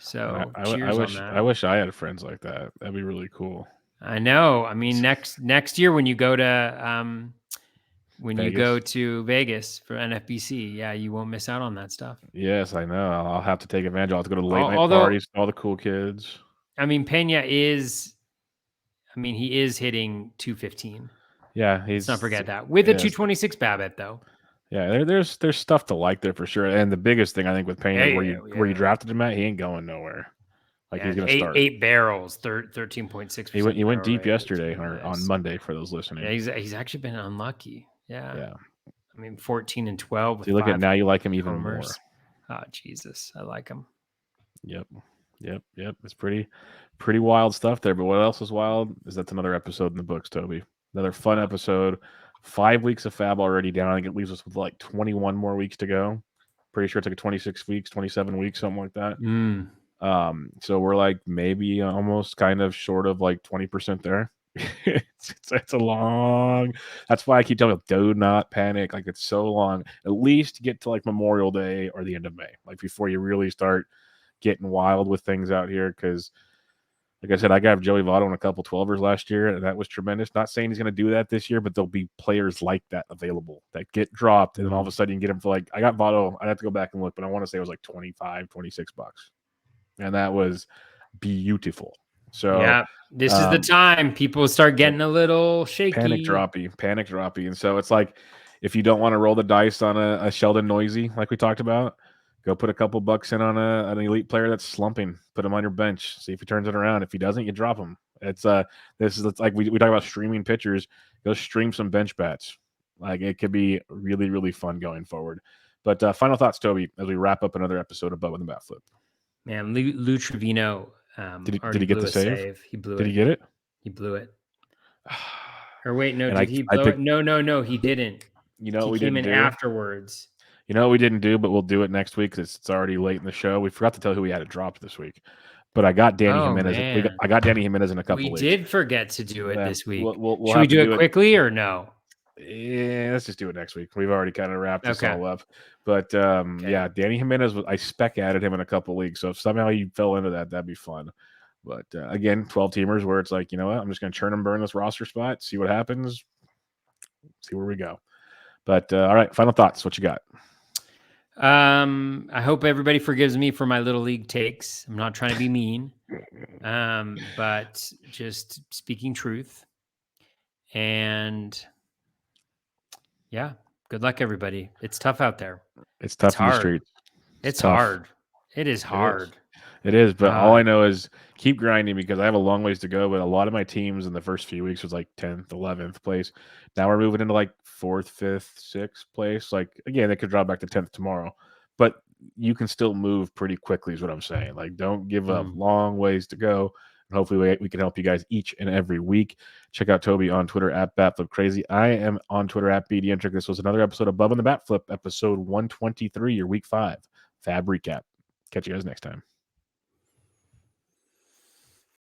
So cheers on that. I wish I had friends like that. That'd be really cool. I know. I mean, next year when you go to you go to Vegas for NFBC, yeah, you won't miss out on that stuff. Yes, I know. I'll have to take advantage. I'll have to go to late night parties, all the cool kids. I mean, Pena is hitting 215. Yeah, let's not forget that with a 226 BABIP though. Yeah, there's stuff to like there for sure. And the biggest thing I think with Pena, where you drafted him at, he ain't going nowhere. Like he's gonna start 8 barrels, 13.6%. He went deep yesterday or on Monday for those listening. Yeah, he's actually been unlucky. Yeah. I mean, 14 and 12. So you look at now, you like him even more. Oh Jesus, I like him. Yep. It's pretty wild stuff there. But what else is wild is that's another episode in the books, Toby. Another fun episode. 5 weeks of FAAB already down. I think it leaves us with like 21 more weeks to go. Pretty sure it's like 26 weeks, 27 weeks, something like that. So we're like maybe almost kind of short of like 20% there. It's a long. That's why I keep telling you, do not panic. Like it's so long. At least get to like Memorial Day or the end of May, like before you really start getting wild with things out here. Because like I said, I got Joey Votto in a couple 12ers last year, and that was tremendous. Not saying he's going to do that this year, but there'll be players like that available that get dropped, and then all of a sudden you get them for like, I got Votto, I'd have to go back and look, but I want to say it was like $25, $26. And that was beautiful. So yeah, this is the time people start getting a little shaky. Panic droppy. And so it's like, if you don't want to roll the dice on a Sheldon Noisy, like we talked about, go put a couple bucks in on an elite player that's slumping. Put him on your bench. See if he turns it around. If he doesn't, you drop him. It's like we talk about streaming pitchers. Go stream some bench bats. Like it could be really, really fun going forward. But final thoughts, Toby, as we wrap up another episode of Bubba and the BatFlip. Man, Lou Trevino. Did he get the save? He blew it. Did he get it? He blew it. Or wait, no, did he blow it? No, he didn't. You know what we came didn't in do? Afterwards. You know what we didn't do, but we'll do it next week because it's already late in the show. We forgot to tell who we had it dropped this week. But I got Danny Jimenez. I got Danny Jimenez in a couple weeks. We did forget to do it this week. We'll Should we do it quickly or no? Yeah, let's just do it next week. We've already kind of wrapped this all up. But yeah, Danny Jimenez, I spec added him in a couple leagues. So if somehow you fell into that, that'd be fun. But again, 12 teamers where it's like, you know what? I'm just going to churn and burn this roster spot, see what happens, see where we go. But all right, final thoughts. What you got? I hope everybody forgives me for my little league takes. I'm not trying to be mean, but just speaking truth. And yeah, good luck, everybody. It's tough out there. It's tough in the streets. It's hard. It is hard. It is, but all I know is keep grinding because I have a long ways to go. But a lot of my teams in the first few weeks was like 10th, 11th place. Now we're moving into like 4th, 5th, 6th place. Like, again, they could drop back to 10th tomorrow, but you can still move pretty quickly is what I'm saying. Like, don't give up. Long ways to go. And hopefully we can help you guys each and every week. Check out Toby on Twitter at BatFlipCrazy. I am on Twitter at BDentric. This was another episode of Bubba and the BatFlip, episode 123, your week 5 FAAB recap. Catch you guys next time.